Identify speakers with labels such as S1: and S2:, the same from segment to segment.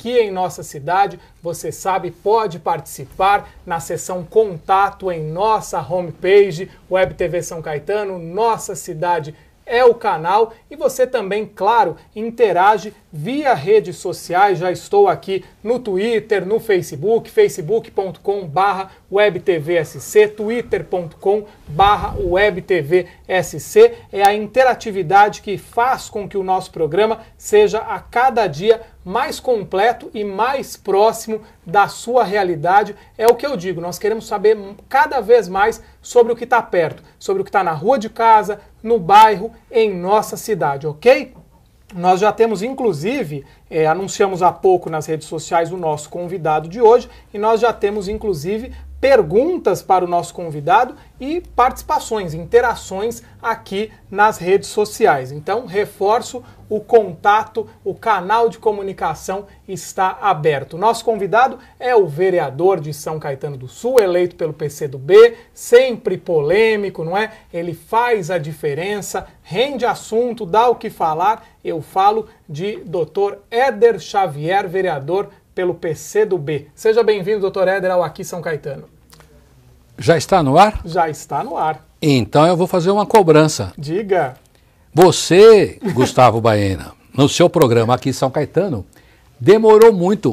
S1: aqui em nossa cidade, você sabe, pode participar na seção Contato em nossa homepage, Web TV São Caetano, Nossa Cidade é o canal, e você também, claro, interage via redes sociais. Já estou aqui no Twitter, no Facebook, facebook.com/webtvsc, twitter.com/webtvsc. É a interatividade que faz com que o nosso programa seja a cada dia mais completo e mais próximo da sua realidade. É o que eu digo, nós queremos saber cada vez mais sobre o que está perto, sobre o que está na rua de casa, no bairro, em nossa cidade, ok? Nós já temos, inclusive, anunciamos há pouco nas redes sociais o nosso convidado de hoje, e nós já temos, inclusive, perguntas para o nosso convidado e participações, interações aqui nas redes sociais. Então, reforço, o contato, o canal de comunicação está aberto. Nosso convidado é o vereador de São Caetano do Sul, eleito pelo PCdoB, sempre polêmico, não é? Ele faz a diferença, rende assunto, dá o que falar. Eu falo de Dr. Éder Xavier, vereador pelo PCdoB. Seja bem-vindo, Dr. Éder, ao Aqui São Caetano.
S2: Já está no ar?
S1: Já está no ar.
S2: Então eu vou fazer uma cobrança.
S1: Diga.
S2: Você, Gustavo Baena, no seu programa Aqui em São Caetano,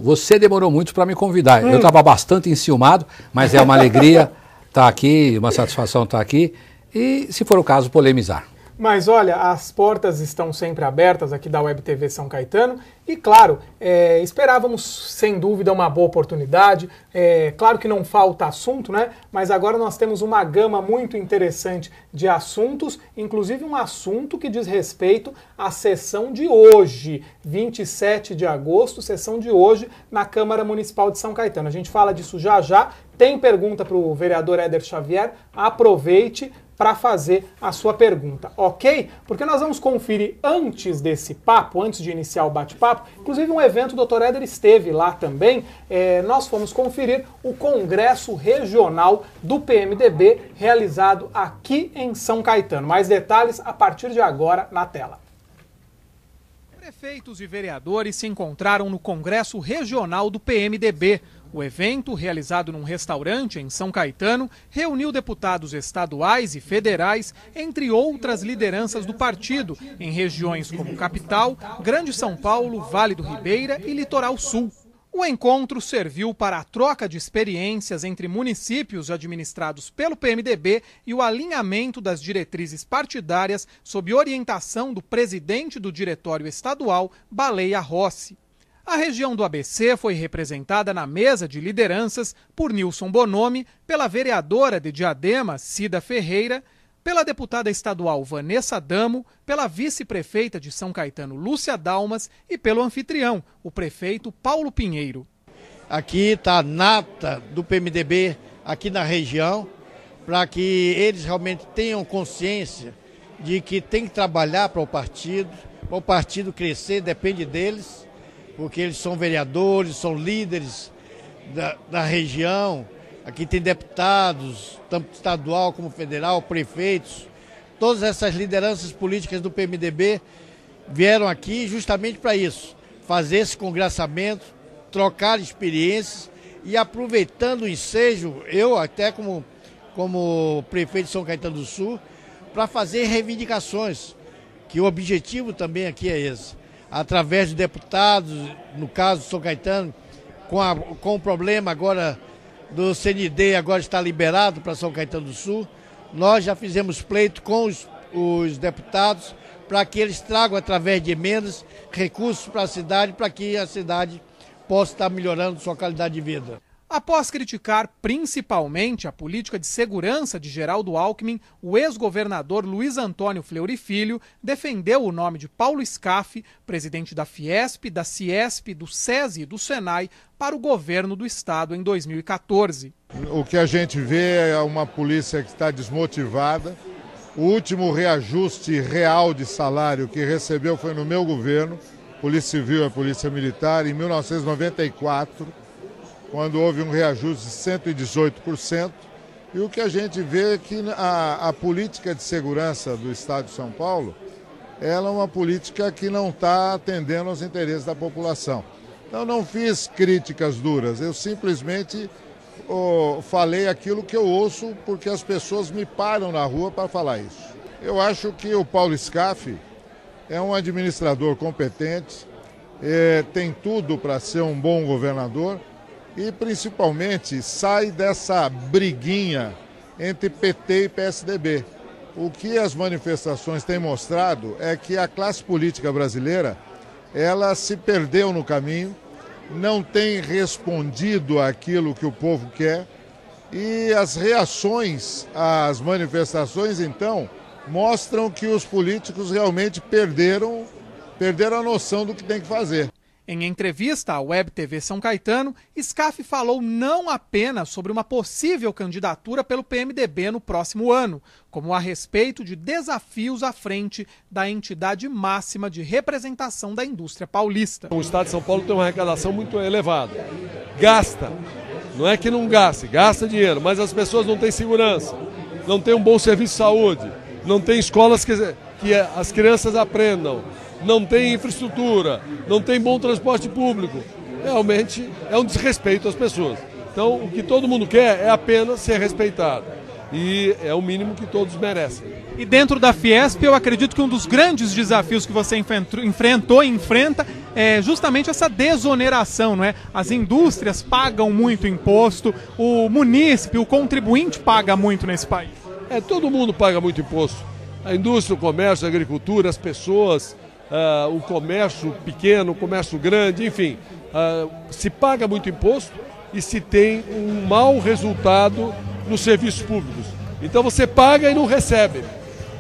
S2: você demorou muito para me convidar. Eu estava bastante enciumado, mas é uma alegria estar aqui, uma satisfação estar aqui e, se for o caso, polemizar.
S1: Mas olha, as portas estão sempre abertas aqui da Web TV São Caetano e, claro, esperávamos sem dúvida uma boa oportunidade. Claro que não falta assunto, né? Mas agora nós temos uma gama muito interessante de assuntos, inclusive um assunto que diz respeito à sessão de hoje, 27 de agosto, sessão de hoje na Câmara Municipal de São Caetano. A gente fala disso já já. Tem pergunta para o vereador Éder Xavier? Aproveite para fazer a sua pergunta, ok? Porque nós vamos conferir antes desse papo, antes de iniciar o bate-papo, inclusive um evento, o Dr. Éder esteve lá também, nós fomos conferir o Congresso Regional do PMDB, realizado aqui em São Caetano. Mais detalhes a partir de agora na tela. Prefeitos e vereadores se encontraram no Congresso Regional do PMDB. O evento, realizado num restaurante em São Caetano, reuniu deputados estaduais e federais, entre outras lideranças do partido, em regiões como Capital, Grande São Paulo, Vale do Ribeira e Litoral Sul. O encontro serviu para a troca de experiências entre municípios administrados pelo PMDB e o alinhamento das diretrizes partidárias sob orientação do presidente do Diretório Estadual, Baleia Rossi. A região do ABC foi representada na mesa de lideranças por Nilson Bonomi, pela vereadora de Diadema, Cida Ferreira, pela deputada estadual Vanessa Damo, pela vice-prefeita de São Caetano, Lúcia Dalmas, e pelo anfitrião, o prefeito Paulo Pinheiro.
S3: Aqui está a nata do PMDB aqui na região, para que eles realmente tenham consciência de que tem que trabalhar para o partido crescer, depende deles, porque eles são vereadores, são líderes da região. Aqui tem deputados, tanto estadual como federal, prefeitos. Todas essas lideranças políticas do PMDB vieram aqui justamente para isso, fazer esse congressamento, trocar experiências e, aproveitando o ensejo, eu até como prefeito de São Caetano do Sul, para fazer reivindicações, que o objetivo também aqui é esse. Através de deputados, no caso de São Caetano, com o problema agora do CND, agora está liberado para São Caetano do Sul, nós já fizemos pleito com os deputados para que eles tragam, através de emendas, recursos para a cidade, para que a cidade possa estar melhorando sua qualidade de vida.
S1: Após criticar principalmente a política de segurança de Geraldo Alckmin, o ex-governador Luiz Antônio Fleury Filho defendeu o nome de Paulo Scaff, presidente da Fiesp, da Ciesp, do SESI e do Senai, para o governo do estado em 2014.
S4: O que a gente vê é uma polícia que está desmotivada. O último reajuste real de salário que recebeu foi no meu governo, Polícia Civil e Polícia Militar, em 1994, quando houve um reajuste de 118%, e o que a gente vê é que a política de segurança do Estado de São Paulo, ela é uma política que não está atendendo aos interesses da população. Eu não fiz críticas duras, eu simplesmente falei aquilo que eu ouço porque as pessoas me param na rua para falar isso. Eu acho que o Paulo Scaff é um administrador competente, tem tudo para ser um bom governador e principalmente sai dessa briguinha entre PT e PSDB. O que as manifestações têm mostrado é que a classe política brasileira, ela se perdeu no caminho, não tem respondido àquilo que o povo quer e as reações às manifestações, então, mostram que os políticos realmente perderam a noção do que tem que fazer.
S1: Em entrevista à Web TV São Caetano, Scaff falou não apenas sobre uma possível candidatura pelo PMDB no próximo ano, como a respeito de desafios à frente da entidade máxima de representação da indústria paulista.
S5: O Estado de São Paulo tem uma arrecadação muito elevada. Gasta, não é que não gaste, gasta dinheiro, mas as pessoas não têm segurança, não têm um bom serviço de saúde, não tem escolas que as crianças aprendam, não tem infraestrutura, não tem bom transporte público. Realmente é um desrespeito às pessoas. Então, o que todo mundo quer é apenas ser respeitado. E é o mínimo que todos merecem.
S1: E dentro da Fiesp, eu acredito que um dos grandes desafios que você enfrentou e enfrenta é justamente essa desoneração, não é? As indústrias pagam muito imposto, o munícipe, o contribuinte paga muito nesse país.
S5: Todo mundo paga muito imposto. A indústria, o comércio, a agricultura, as pessoas, o comércio pequeno, o comércio grande, enfim, se paga muito imposto e se tem um mau resultado nos serviços públicos. Então você paga e não recebe.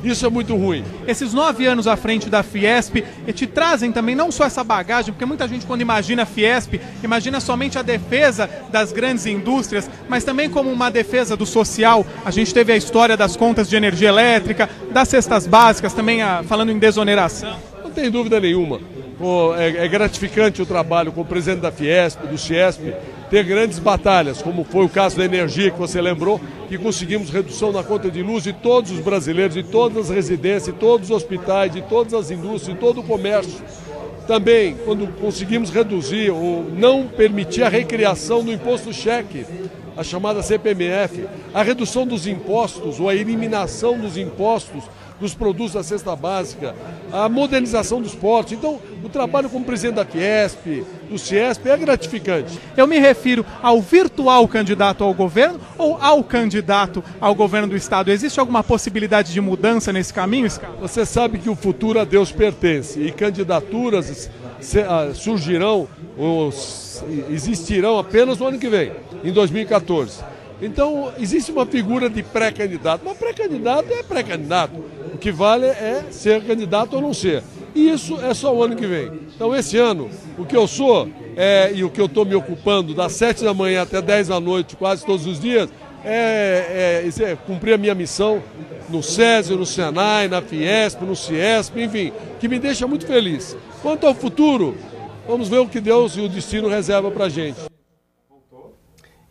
S5: Isso é muito ruim.
S1: Esses 9 anos à frente da Fiesp te trazem também não só essa bagagem, porque muita gente quando imagina a Fiesp, imagina somente a defesa das grandes indústrias, mas também como uma defesa do social. A gente teve a história das contas de energia elétrica, das cestas básicas, também falando em desoneração.
S5: Não tem dúvida nenhuma. É gratificante o trabalho com o presidente da Fiesp, do Ciesp, ter grandes batalhas, como foi o caso da energia que você lembrou, que conseguimos redução na conta de luz de todos os brasileiros, de todas as residências, de todos os hospitais, de todas as indústrias, de todo o comércio. Também, quando conseguimos reduzir ou não permitir a recriação do imposto cheque, a chamada CPMF, a redução dos impostos ou a eliminação dos impostos dos produtos da cesta básica, a modernização dos portos. Então, o trabalho como presidente da Fiesp, do Ciesp, é gratificante.
S1: Eu me refiro ao virtual candidato ao governo ou ao candidato ao governo do Estado? Existe alguma possibilidade de mudança nesse caminho, Scaff?
S5: Você sabe que o futuro a Deus pertence e candidaturas surgirão ou existirão apenas no ano que vem, em 2014. Então, existe uma figura de pré-candidato. Mas pré-candidato é pré-candidato. O que vale é ser candidato ou não ser. E isso é só o ano que vem. Então, esse ano, o que eu sou e o que eu estou me ocupando das 7 da manhã até 10 da noite, quase todos os dias, é cumprir a minha missão no SESI, no Senai, na Fiesp, no Ciesp, enfim, que me deixa muito feliz. Quanto ao futuro, vamos ver o que Deus e o destino reserva para a gente.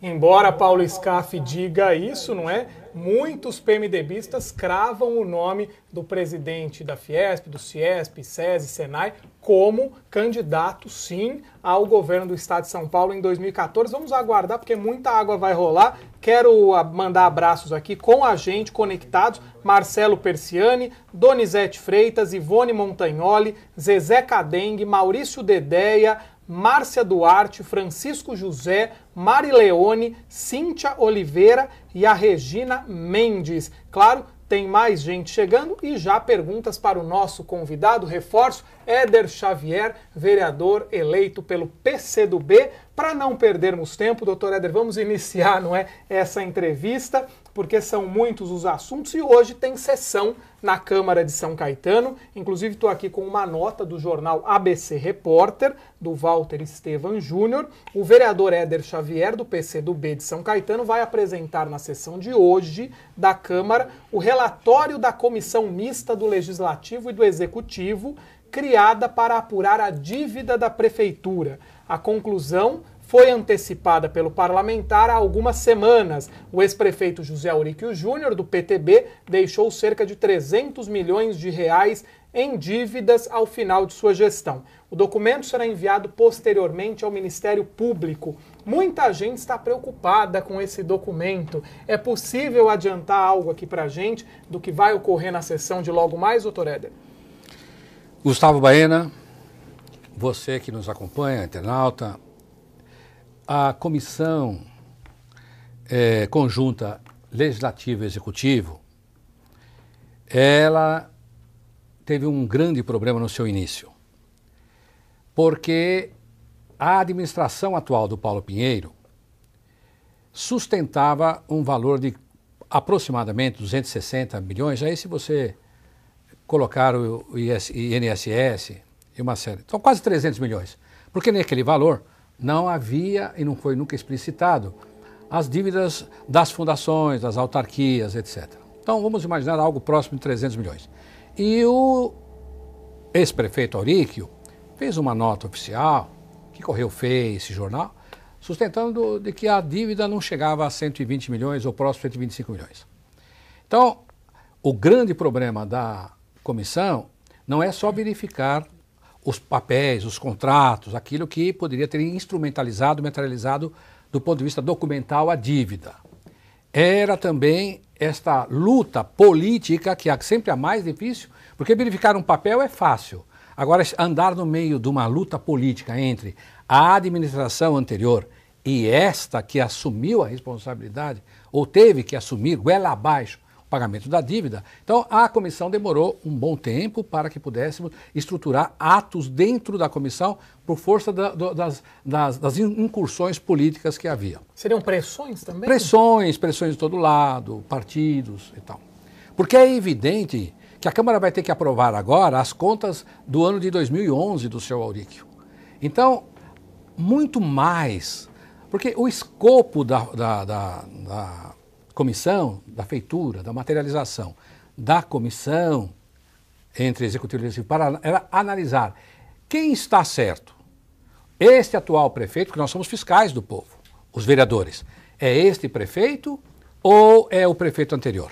S1: Embora Paulo Scaff diga isso, não é? Muitos PMDBistas cravam o nome do presidente da Fiesp, do Ciesp, SESI, Senai, como candidato, sim, ao governo do Estado de São Paulo em 2014. Vamos aguardar, porque muita água vai rolar. Quero mandar abraços aqui com a gente, conectados. Marcelo Persiani, Donizete Freitas, Ivone Montagnoli, Zezé Cadengue, Maurício Dedeia, Márcia Duarte, Francisco José, Mari Leone, Cíntia Oliveira e a Regina Mendes. Claro, tem mais gente chegando e já perguntas para o nosso convidado. Reforço, Éder Xavier, vereador eleito pelo PCdoB. Para não perdermos tempo, doutor Éder, vamos iniciar, não é, essa entrevista, porque são muitos os assuntos e hoje tem sessão na Câmara de São Caetano. Inclusive estou aqui com uma nota do jornal ABC Repórter, do Walter Estevan Júnior. O vereador Éder Xavier, do PCdoB de São Caetano, vai apresentar na sessão de hoje da Câmara o relatório da Comissão Mista do Legislativo e do Executivo, criada para apurar a dívida da Prefeitura. A conclusão foi antecipada pelo parlamentar há algumas semanas. O ex-prefeito José Auríquio Júnior, do PTB, deixou cerca de 300 milhões de reais em dívidas ao final de sua gestão. O documento será enviado posteriormente ao Ministério Público. Muita gente está preocupada com esse documento. É possível adiantar algo aqui para a gente do que vai ocorrer na sessão de logo mais, doutor Éder?
S2: Gustavo Baena, você que nos acompanha, internauta, a Comissão Conjunta Legislativo e Executivo, ela teve um grande problema no seu início, porque a administração atual do Paulo Pinheiro sustentava um valor de aproximadamente 260 milhões, aí se você colocar o INSS e uma série, então quase 300 milhões, porque naquele valor não havia e não foi nunca explicitado as dívidas das fundações, das autarquias, etc. Então vamos imaginar algo próximo de 300 milhões. E o ex-prefeito Auríquio fez uma nota oficial, que correu feio esse jornal, sustentando de que a dívida não chegava a 120 milhões ou próximo de 125 milhões. Então, o grande problema da comissão não é só verificar os papéis, os contratos, aquilo que poderia ter instrumentalizado, materializado do ponto de vista documental a dívida. Era também esta luta política, que é sempre a mais difícil, porque verificar um papel é fácil. Agora, andar no meio de uma luta política entre a administração anterior e esta que assumiu a responsabilidade, ou teve que assumir, goela abaixo, o pagamento da dívida. Então, a comissão demorou um bom tempo para que pudéssemos estruturar atos dentro da comissão por força das incursões políticas que havia.
S1: Seriam pressões também?
S2: Pressões de todo lado, partidos e tal. Porque é evidente que a Câmara vai ter que aprovar agora as contas do ano de 2011 do seu Auríquio. Então, muito mais, porque o escopo da comissão, da feitura, da materialização, da comissão entre executivo e legislativo, era analisar quem está certo. Este atual prefeito, porque nós somos fiscais do povo, os vereadores, é este prefeito ou é o prefeito anterior?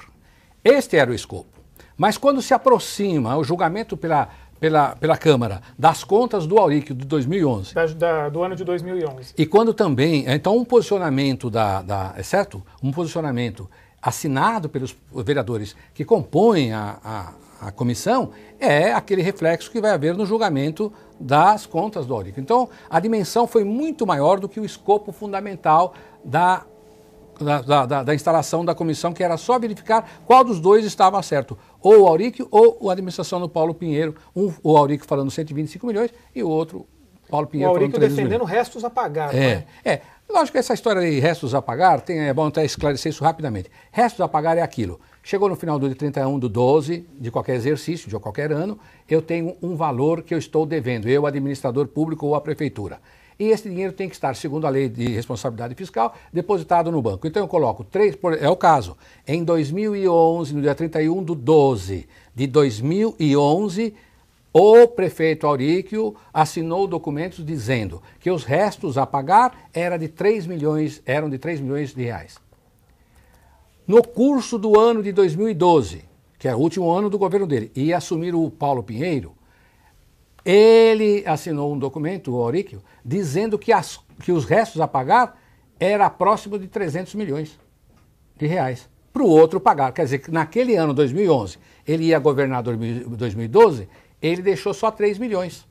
S2: Este era o escopo. Mas quando se aproxima o julgamento pela Câmara das contas do Auríquio de 2011...
S1: Do ano de 2011.
S2: E quando também... Então, um posicionamento é certo? Um posicionamento assinado pelos vereadores que compõem a comissão é aquele reflexo que vai haver no julgamento das contas do Auríquio. Então, a dimensão foi muito maior do que o escopo fundamental da instalação da comissão, que era só verificar qual dos dois estava certo, ou o Auríquio ou a administração do Paulo Pinheiro, o Auríquio falando 125 milhões e o outro, Paulo Pinheiro, falando 300 milhões. O Auríquio defendendo restos a pagar. Lógico que essa história de restos a pagar, é bom até esclarecer isso rapidamente. Restos a pagar é aquilo, chegou no final do dia 31/12 de qualquer exercício, de qualquer ano, eu tenho um valor que eu estou devendo, eu, administrador público ou a prefeitura. E esse dinheiro tem que estar, segundo a lei de responsabilidade fiscal, depositado no banco. Então eu coloco é o caso, em 2011, no dia 31/12 de 2011, o prefeito Auríquio assinou documentos dizendo que os restos a pagar eram de 3 milhões de reais. No curso do ano de 2012, que é o último ano do governo dele, e assumir o Paulo Pinheiro, ele assinou um documento, o Auríquio, dizendo que os restos a pagar era próximo de 300 milhões de reais. Para o outro pagar. Quer dizer, que naquele ano, 2011, ele ia governar 2012, ele deixou só 3 milhões.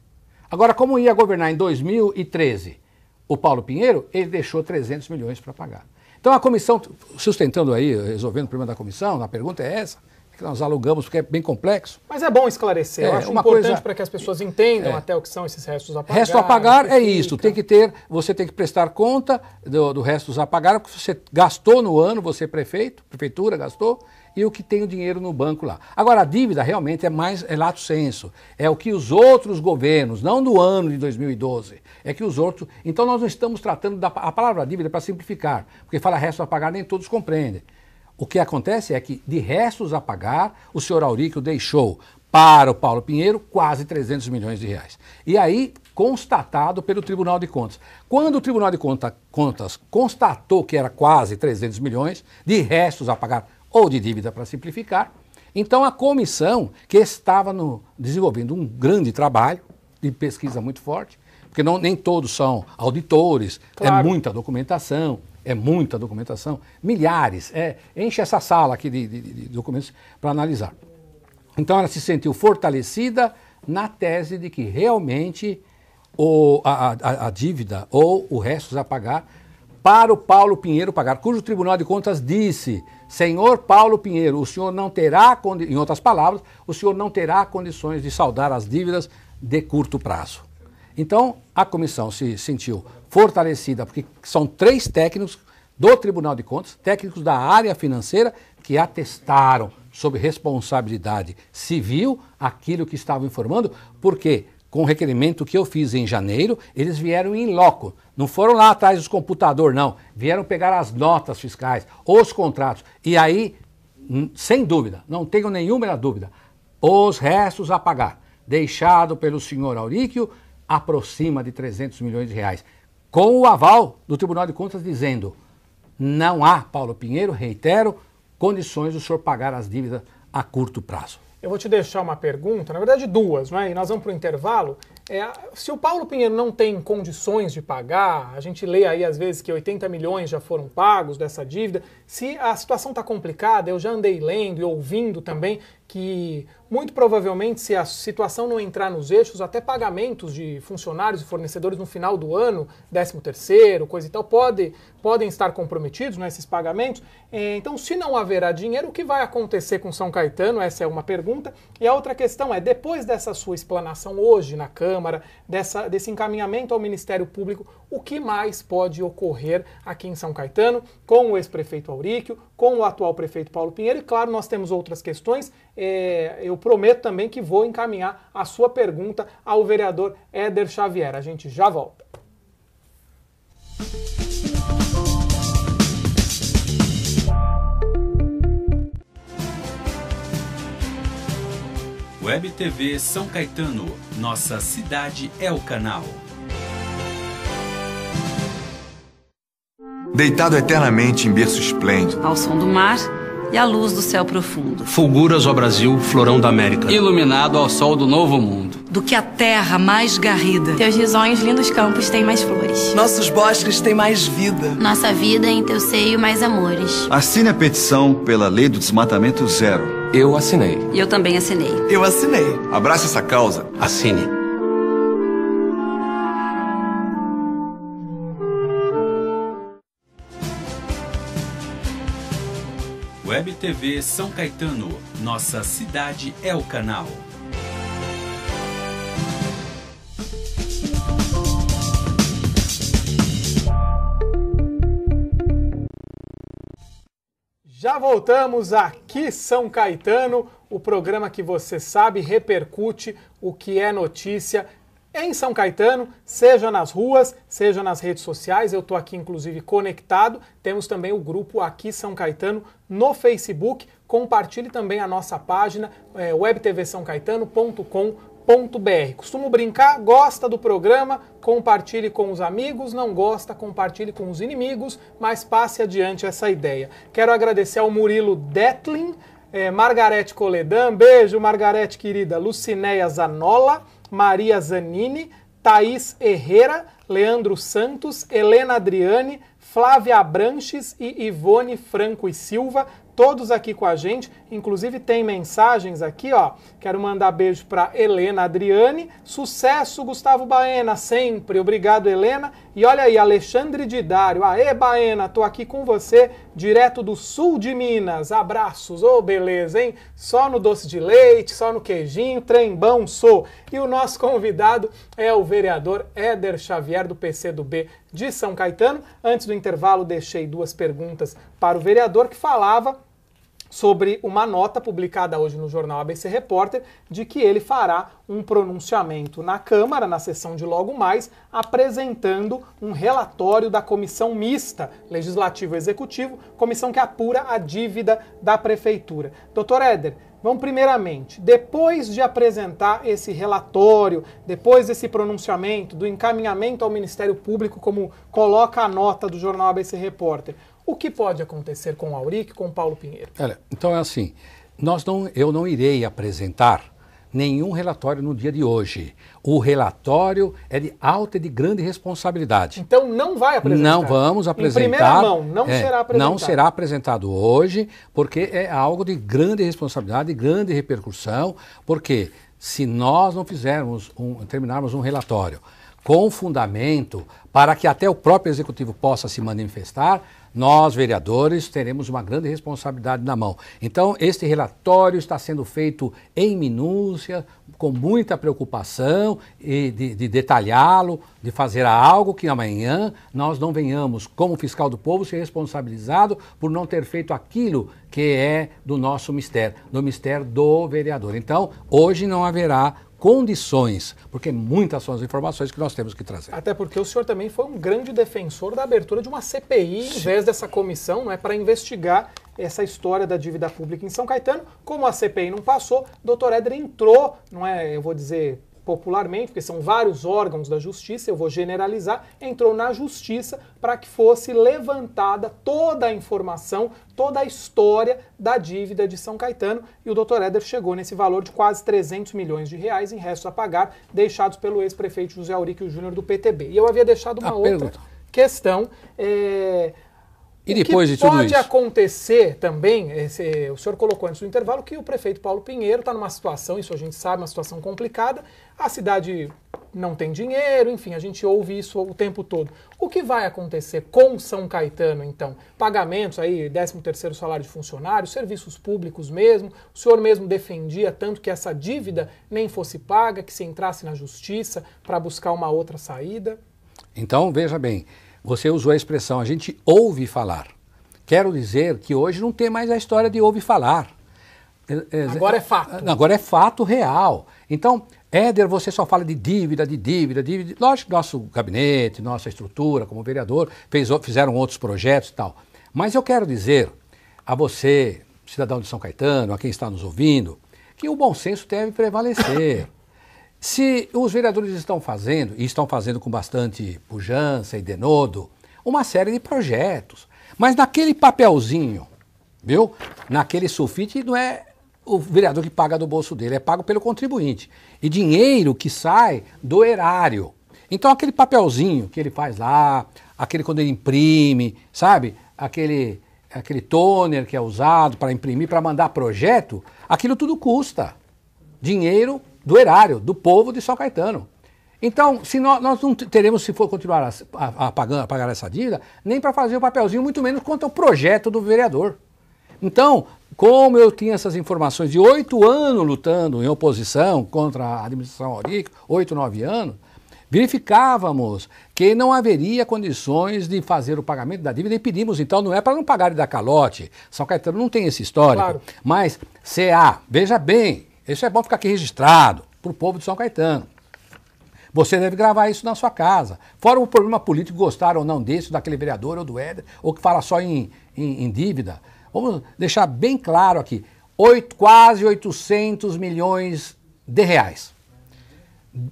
S2: Agora, como ia governar em 2013 o Paulo Pinheiro, ele deixou 300 milhões para pagar. Então a comissão, sustentando aí, resolvendo o problema da comissão, a pergunta é essa, que nós alugamos porque é bem complexo.
S1: Mas é bom esclarecer, eu acho importante para que as pessoas entendam até o que são esses restos a pagar.
S2: Resto a pagar é isso, você tem que prestar conta do restos a pagar, porque você gastou no ano, você prefeitura gastou, e o que tem o dinheiro no banco lá. Agora, a dívida realmente é lato sensu, é o que os outros governos, não do ano de 2012, é que os outros... Então nós não estamos tratando a palavra dívida para simplificar, porque fala restos a pagar, nem todos compreendem. O que acontece é que, de restos a pagar, o senhor Auríquio deixou para o Paulo Pinheiro quase 300 milhões de reais. E aí, constatado pelo Tribunal de Contas. Quando o Tribunal de Contas constatou que era quase 300 milhões de restos a pagar ou de dívida para simplificar, então a comissão, que estava desenvolvendo um grande trabalho de pesquisa muito forte, porque nem todos são auditores, claro. É muita documentação, milhares, enche essa sala aqui de documentos para analisar. Então ela se sentiu fortalecida na tese de que realmente a dívida ou o resto a pagar para o Paulo Pinheiro pagar, cujo Tribunal de Contas disse: senhor Paulo Pinheiro, o senhor não terá, em outras palavras, o senhor não terá condições de saldar as dívidas de curto prazo. Então, a comissão se sentiu fortalecida, porque são 3 técnicos do Tribunal de Contas, técnicos da área financeira, que atestaram sob responsabilidade civil aquilo que estavam informando, porque com o requerimento que eu fiz em janeiro, eles vieram em loco. Não foram lá atrás dos computadores, não. Vieram pegar as notas fiscais, os contratos. E aí, sem dúvida, não tenho nenhuma dúvida, os restos a pagar, deixado pelo senhor Auríquio, aproxima de 300 milhões de reais. Com o aval do Tribunal de Contas dizendo: não há, Paulo Pinheiro, reitero, condições do senhor pagar as dívidas a curto prazo.
S1: Eu vou te deixar uma pergunta, na verdade 2, não é? E nós vamos para o intervalo. Se o Paulo Pinheiro não tem condições de pagar, a gente lê aí às vezes que 80 milhões já foram pagos dessa dívida, se a situação está complicada, eu já andei lendo e ouvindo também que muito provavelmente, se a situação não entrar nos eixos, até pagamentos de funcionários e fornecedores no final do ano, 13º, coisa e tal, podem estar comprometidos nesses pagamentos. Então, se não haverá dinheiro, o que vai acontecer com São Caetano? Essa é uma pergunta. E a outra questão é, depois dessa sua explanação hoje na Câmara, desse encaminhamento ao Ministério Público, o que mais pode ocorrer aqui em São Caetano com o ex-prefeito Auríquio, com o atual prefeito Paulo Pinheiro? E claro, nós temos outras questões. Eu prometo também que vou encaminhar a sua pergunta ao vereador Éder Xavier. A gente já volta.
S6: Web TV São Caetano, nossa cidade é o canal.
S7: Deitado eternamente em berço esplêndido,
S8: ao som do mar e à luz do céu profundo.
S9: Fulguras ao Brasil, florão da América, iluminado ao sol do novo mundo.
S8: Do que a terra mais garrida.
S10: Teus risonhos lindos campos têm mais flores.
S11: Nossos bosques têm mais vida.
S12: Nossa vida em teu seio mais amores.
S13: Assine a petição pela lei do desmatamento zero.
S9: Eu assinei.
S8: E eu também assinei.
S11: Eu assinei.
S13: Abrace essa causa.
S9: Assine.
S6: Web TV São Caetano, nossa cidade é o canal.
S1: Já voltamos aqui, São Caetano, o programa que você sabe repercute o que é notícia em São Caetano, seja nas ruas, seja nas redes sociais. Eu estou aqui, inclusive, conectado. Temos também o grupo Aqui São Caetano no Facebook. Compartilhe também a nossa página, webtvsaocaetano.com.br. Costumo brincar, gosta do programa, compartilhe com os amigos, não gosta, compartilhe com os inimigos, mas passe adiante essa ideia. Quero agradecer ao Murilo Detlin, Margarete Coledan, beijo Margarete querida, Lucinéia Zanola, Maria Zanini, Thaís Herrera, Leandro Santos, Helena Adriane, Flávia Abranches e Ivone Franco e Silva, todos aqui com a gente. Inclusive tem mensagens aqui, ó. Quero mandar beijo para Helena Adriane. Sucesso, Gustavo Baena, sempre. Obrigado, Helena. E olha aí, Alexandre Didário. Aê, Baena, tô aqui com você, direto do sul de Minas. Abraços. Ô, beleza, hein? Só no doce de leite, só no queijinho, trembão sou. E o nosso convidado é o vereador Éder Xavier, do PCdoB de São Caetano. Antes do intervalo, deixei 2 perguntas para o vereador, que falava sobre uma nota publicada hoje no jornal ABC Repórter, de que ele fará um pronunciamento na Câmara, na sessão de logo mais, apresentando um relatório da Comissão Mista Legislativo-Executivo, comissão que apura a dívida da Prefeitura. Doutor Éder, Vamos primeiramente, depois de apresentar esse relatório, depois desse pronunciamento, do encaminhamento ao Ministério Público, como coloca a nota do jornal ABC Repórter, o que pode acontecer com o Auric e com o Paulo Pinheiro?
S2: Olha, então é assim, eu não irei apresentar nenhum relatório no dia de hoje. O relatório é de alta e de grande responsabilidade.
S1: Então não vai apresentar?
S2: Não vamos apresentar.
S1: Em primeira mão, não será apresentado?
S2: Não será apresentado hoje, porque é algo de grande responsabilidade, de grande repercussão, porque se nós não terminarmos um relatório com fundamento para que até o próprio Executivo possa se manifestar, nós, vereadores, teremos uma grande responsabilidade na mão. Então, este relatório está sendo feito em minúcia, com muita preocupação e de detalhá-lo, de fazer algo que amanhã nós não venhamos, como fiscal do povo, ser responsabilizado por não ter feito aquilo que é do nosso mistério, do mistério do vereador. Então, hoje não haverá condições, porque muitas são as informações que nós temos que trazer.
S1: Até porque o senhor também foi um grande defensor da abertura de uma CPI, em vez dessa comissão, não é, para investigar essa história da dívida pública em São Caetano. Como a CPI não passou, o doutor Éder entrou, não é, eu vou dizer popularmente, porque são vários órgãos da Justiça, eu vou generalizar, entrou na Justiça para que fosse levantada toda a informação, toda a história da dívida de São Caetano, e o doutor Éder chegou nesse valor de quase 300 milhões de reais em restos a pagar, deixados pelo ex-prefeito José Auríquio Júnior do PTB. E eu havia deixado uma outra questão.
S2: E depois de tudo isso?
S1: Pode acontecer também, o senhor colocou antes do intervalo, que o prefeito Paulo Pinheiro está numa situação, isso a gente sabe, uma situação complicada, a cidade não tem dinheiro, enfim, a gente ouve isso o tempo todo. O que vai acontecer com São Caetano, então? Pagamentos aí, 13º salário de funcionários, serviços públicos mesmo, o senhor mesmo defendia tanto que essa dívida nem fosse paga, que se entrasse na justiça para buscar uma outra saída?
S2: Então, veja bem, você usou a expressão, a gente ouve falar. Quero dizer que hoje não tem mais a história de ouve falar.
S1: Agora é fato.
S2: Agora é fato real. Então, Éder, você só fala de dívida. Lógico que nosso gabinete, nossa estrutura como vereador fizeram outros projetos e tal. Mas eu quero dizer a você, cidadão de São Caetano, a quem está nos ouvindo, que o bom senso deve prevalecer. Se os vereadores estão fazendo, e estão fazendo com bastante pujança e denodo, uma série de projetos, mas naquele papelzinho, viu? Naquele sulfite não é o vereador que paga do bolso dele, é pago pelo contribuinte. E dinheiro que sai do erário. Então aquele papelzinho que ele faz lá, aquele quando ele imprime, sabe? Aquele toner que é usado para imprimir, para mandar projeto, aquilo tudo custa dinheiro do erário, do povo de São Caetano. Então, se nós não teremos, se for continuar a pagar essa dívida, nem para fazer o papelzinho, muito menos quanto ao projeto do vereador. Então, como eu tinha essas informações de 8 anos lutando em oposição contra a administração Auric, 8, 9 anos, verificávamos que não haveria condições de fazer o pagamento da dívida e pedimos, então, não é para não pagar e dar calote, São Caetano não tem esse histórico, claro. Mas CA, veja bem, isso é bom ficar aqui registrado para o povo de São Caetano. Você deve gravar isso na sua casa. Fora o problema político, gostar ou não desse, daquele vereador ou do Éder, ou que fala só em dívida. Vamos deixar bem claro aqui, quase 800 milhões de reais.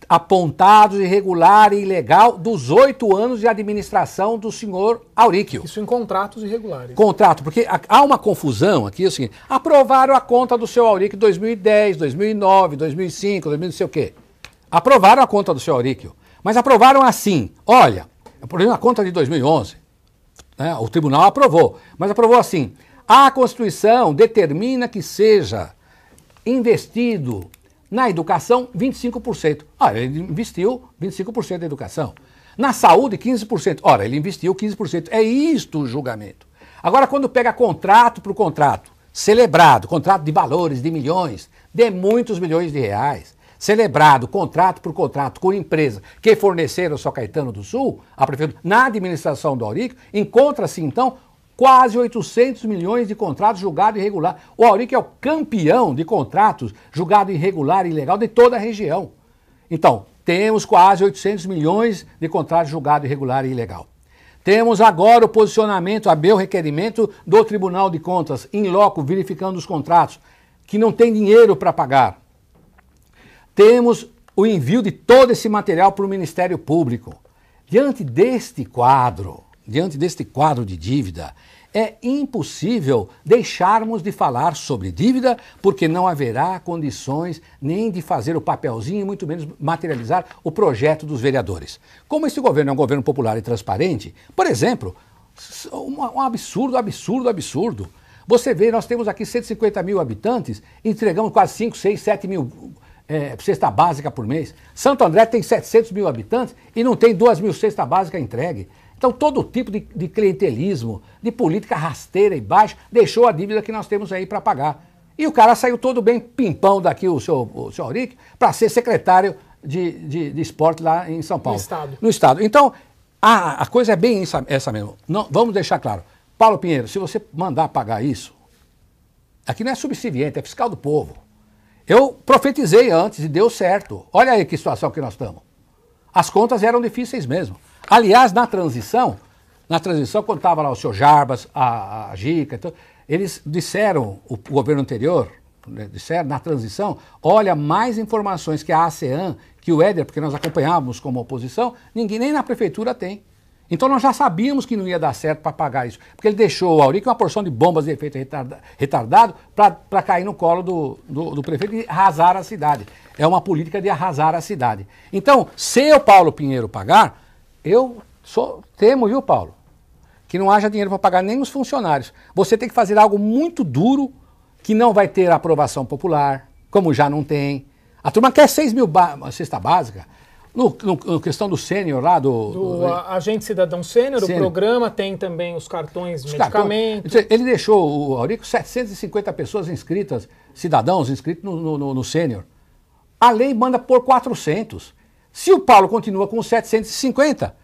S2: Apontados irregular e ilegal dos 8 anos de administração do senhor Auríquio.
S1: Isso em contratos irregulares.
S2: Contrato, porque há uma confusão aqui, é o seguinte, aprovaram a conta do seu Auríquio 2010, 2009, 2005, 2000 não sei o quê. Aprovaram a conta do seu Auríquio, mas aprovaram assim, olha, por exemplo, a conta de 2011, né, o tribunal aprovou, mas aprovou assim, a Constituição determina que seja investido na educação, 25%. Ora, ele investiu 25% da educação. Na saúde, 15%. Ora, ele investiu 15%. É isto o julgamento. Agora, quando pega contrato por contrato, celebrado, contrato de valores de milhões, de muitos milhões de reais, celebrado, contrato por contrato, com empresa que forneceram ao São Caetano do Sul, a prefeitura, na administração do Auríquio, encontra-se, então, quase 800 milhões de contratos julgados irregular. O Auríquio é o campeão de contratos julgados irregular e ilegal de toda a região. Então, temos quase 800 milhões de contratos julgados irregular e ilegal. Temos agora o posicionamento, o requerimento do Tribunal de Contas, em loco, verificando os contratos. que não tem dinheiro para pagar. Temos o envio de todo esse material para o Ministério Público. Diante deste quadro de dívida, é impossível deixarmos de falar sobre dívida, porque não haverá condições nem de fazer o papelzinho, muito menos materializar o projeto dos vereadores. Como esse governo é um governo popular e transparente, por exemplo, um absurdo. Você vê, nós temos aqui 150 mil habitantes, entregamos quase 5, 6, 7 mil cesta básica por mês. Santo André tem 700 mil habitantes e não tem 2 mil cesta básica entregue. Então todo tipo de clientelismo, de política rasteira e baixa, deixou a dívida que nós temos aí para pagar. E o cara saiu todo bem pimpão daqui, o senhor Auric, para ser secretário de esporte lá em São Paulo. No Estado. Então, a coisa é bem essa mesmo. Não, vamos deixar claro. Paulo Pinheiro, se você mandar pagar isso, aqui não é subserviente, é fiscal do povo. Eu profetizei antes e deu certo. Olha aí que situação que nós estamos. As contas eram difíceis mesmo. Aliás, na transição, quando estava lá o senhor Jarbas, a Gica, então, eles disseram, o governo anterior, disseram na transição, olha, mais informações que a ASEAN, que o Éder, porque nós acompanhávamos como oposição, ninguém nem na prefeitura tem. Então nós já sabíamos que não ia dar certo para pagar isso, porque ele deixou o Auric uma porção de bombas de efeito retardado para cair no colo do prefeito e arrasar a cidade. É uma política de arrasar a cidade. Então, se o Paulo Pinheiro pagar, eu temo, viu, Paulo, que não haja dinheiro para pagar nem os funcionários. Você tem que fazer algo muito duro, que não vai ter aprovação popular, como já não tem. A turma quer 6 mil cesta básica. No questão do sênior lá, do
S1: Agente Cidadão Sênior, o programa tem também os cartões de medicamento.
S2: Ele deixou o Aurico 750 pessoas inscritas, cidadãos inscritos no sênior. A lei manda por 400. Se o Paulo continua com 750,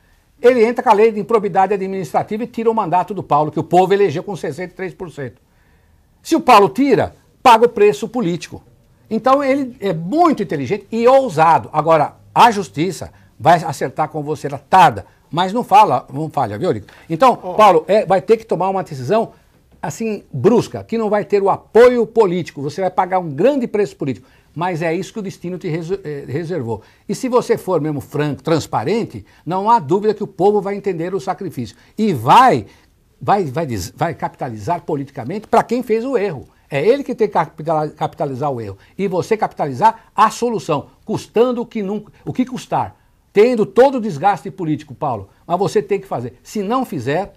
S2: ele entra com a lei de improbidade administrativa e tira o mandato do Paulo, que o povo elegeu com 63%. Se o Paulo tira, paga o preço político. Então ele é muito inteligente e ousado. Agora, a justiça vai acertar com você, ela tarda, mas não falha, viu, Aurico? Então, Paulo, vai ter que tomar uma decisão assim, brusca, que não vai ter o apoio político, você vai pagar um grande preço político, mas é isso que o destino te reservou. E se você for mesmo franco, transparente, não há dúvida que o povo vai entender o sacrifício e vai capitalizar politicamente para quem fez o erro. É ele que tem que capitalizar o erro. E você capitalizar a solução, custando o que custar. Tendo todo o desgaste político, Paulo. Mas você tem que fazer. Se não fizer,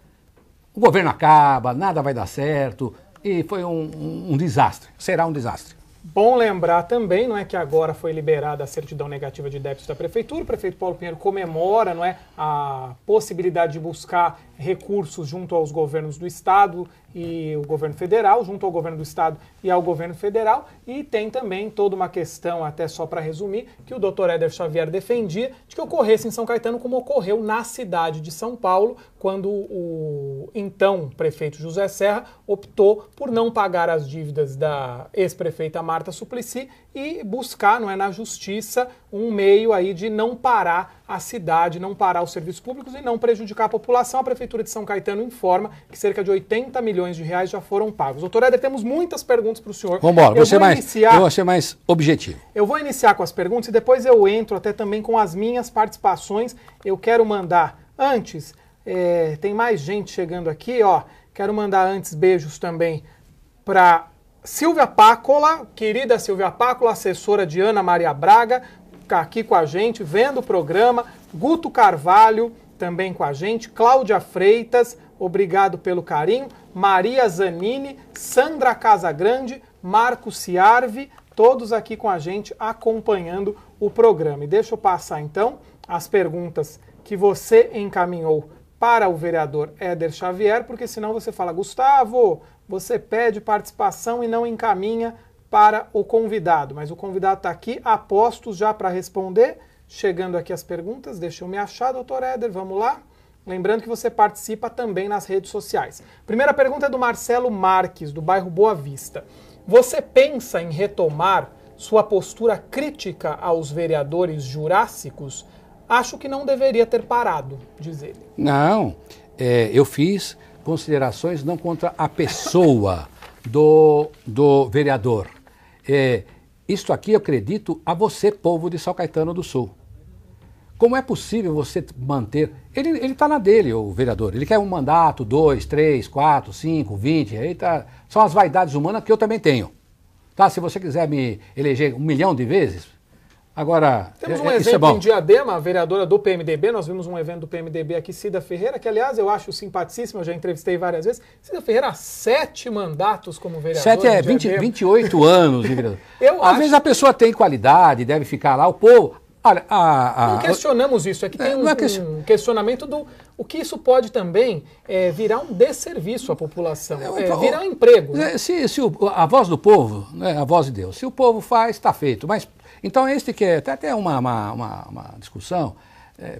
S2: o governo acaba, nada vai dar certo. E foi um desastre. Será um desastre.
S1: Bom lembrar também, não é, que agora foi liberada a certidão negativa de débito da Prefeitura. O prefeito Paulo Pinheiro comemora, não é, a possibilidade de buscar recursos junto aos governos do Estado e o governo federal, junto ao governo do Estado e ao governo federal. E tem também toda uma questão, até só para resumir, que o Dr. Éder Xavier defendia de que ocorresse em São Caetano como ocorreu na cidade de São Paulo, quando o então prefeito José Serra optou por não pagar as dívidas da ex-prefeita Marta Suplicy e buscar, não é, na justiça um meio aí de não parar a cidade, não parar os serviços públicos e não prejudicar a população. A Prefeitura de São Caetano informa que cerca de 80 milhões de reais já foram pagos. Doutor Éder, temos muitas perguntas para o senhor.
S2: Vamos embora, eu vou ser mais objetivo.
S1: Eu vou iniciar com as perguntas e depois eu entro até também com as minhas participações. Eu quero mandar antes, tem mais gente chegando aqui, ó. Quero mandar antes beijos também para Silvia Pácola, querida Silvia Pácola, assessora de Ana Maria Braga, aqui com a gente, vendo o programa. Guto Carvalho, também com a gente. Cláudia Freitas, obrigado pelo carinho. Maria Zanini, Sandra Casagrande, Marco Ciarvi, todos aqui com a gente acompanhando o programa. E deixa eu passar então as perguntas que você encaminhou para o vereador Éder Xavier, porque senão você fala, Gustavo, você pede participação e não encaminha para o convidado. Mas o convidado está aqui, a postos já para responder. Chegando aqui as perguntas, deixa eu me achar, doutor Éder, vamos lá. Lembrando que você participa também nas redes sociais. Primeira pergunta é do Marcelo Marques, do bairro Boa Vista. Você pensa em retomar sua postura crítica aos vereadores jurássicos? Acho que não deveria ter parado, diz ele.
S2: Não, eu fiz considerações não contra a pessoa do vereador, Isto aqui eu acredito a você, povo de São Caetano do Sul. Como é possível você manter... Ele está na dele, o vereador. Ele quer um mandato, 2, 3, 4, 5, 20. Aí tá, são as vaidades humanas que eu também tenho. Tá? Se você quiser me eleger 1 milhão de vezes, agora...
S1: Temos um exemplo em Diadema, a vereadora do PMDB. Nós vimos um evento do PMDB aqui, Cida Ferreira, que aliás eu acho simpaticíssimo, eu já entrevistei várias vezes. Cida Ferreira, 7 mandatos como vereadora.
S2: 7 é 28 anos de vereador. Às vezes a pessoa tem qualidade, deve ficar lá, o povo... Olha,
S1: não questionamos isso, é que tem um questionamento do o que isso pode também virar um desserviço à população, virar um emprego. Né?
S2: Se a voz do povo, né, a voz de Deus, se o povo faz, está feito. Mas, então este que é até uma discussão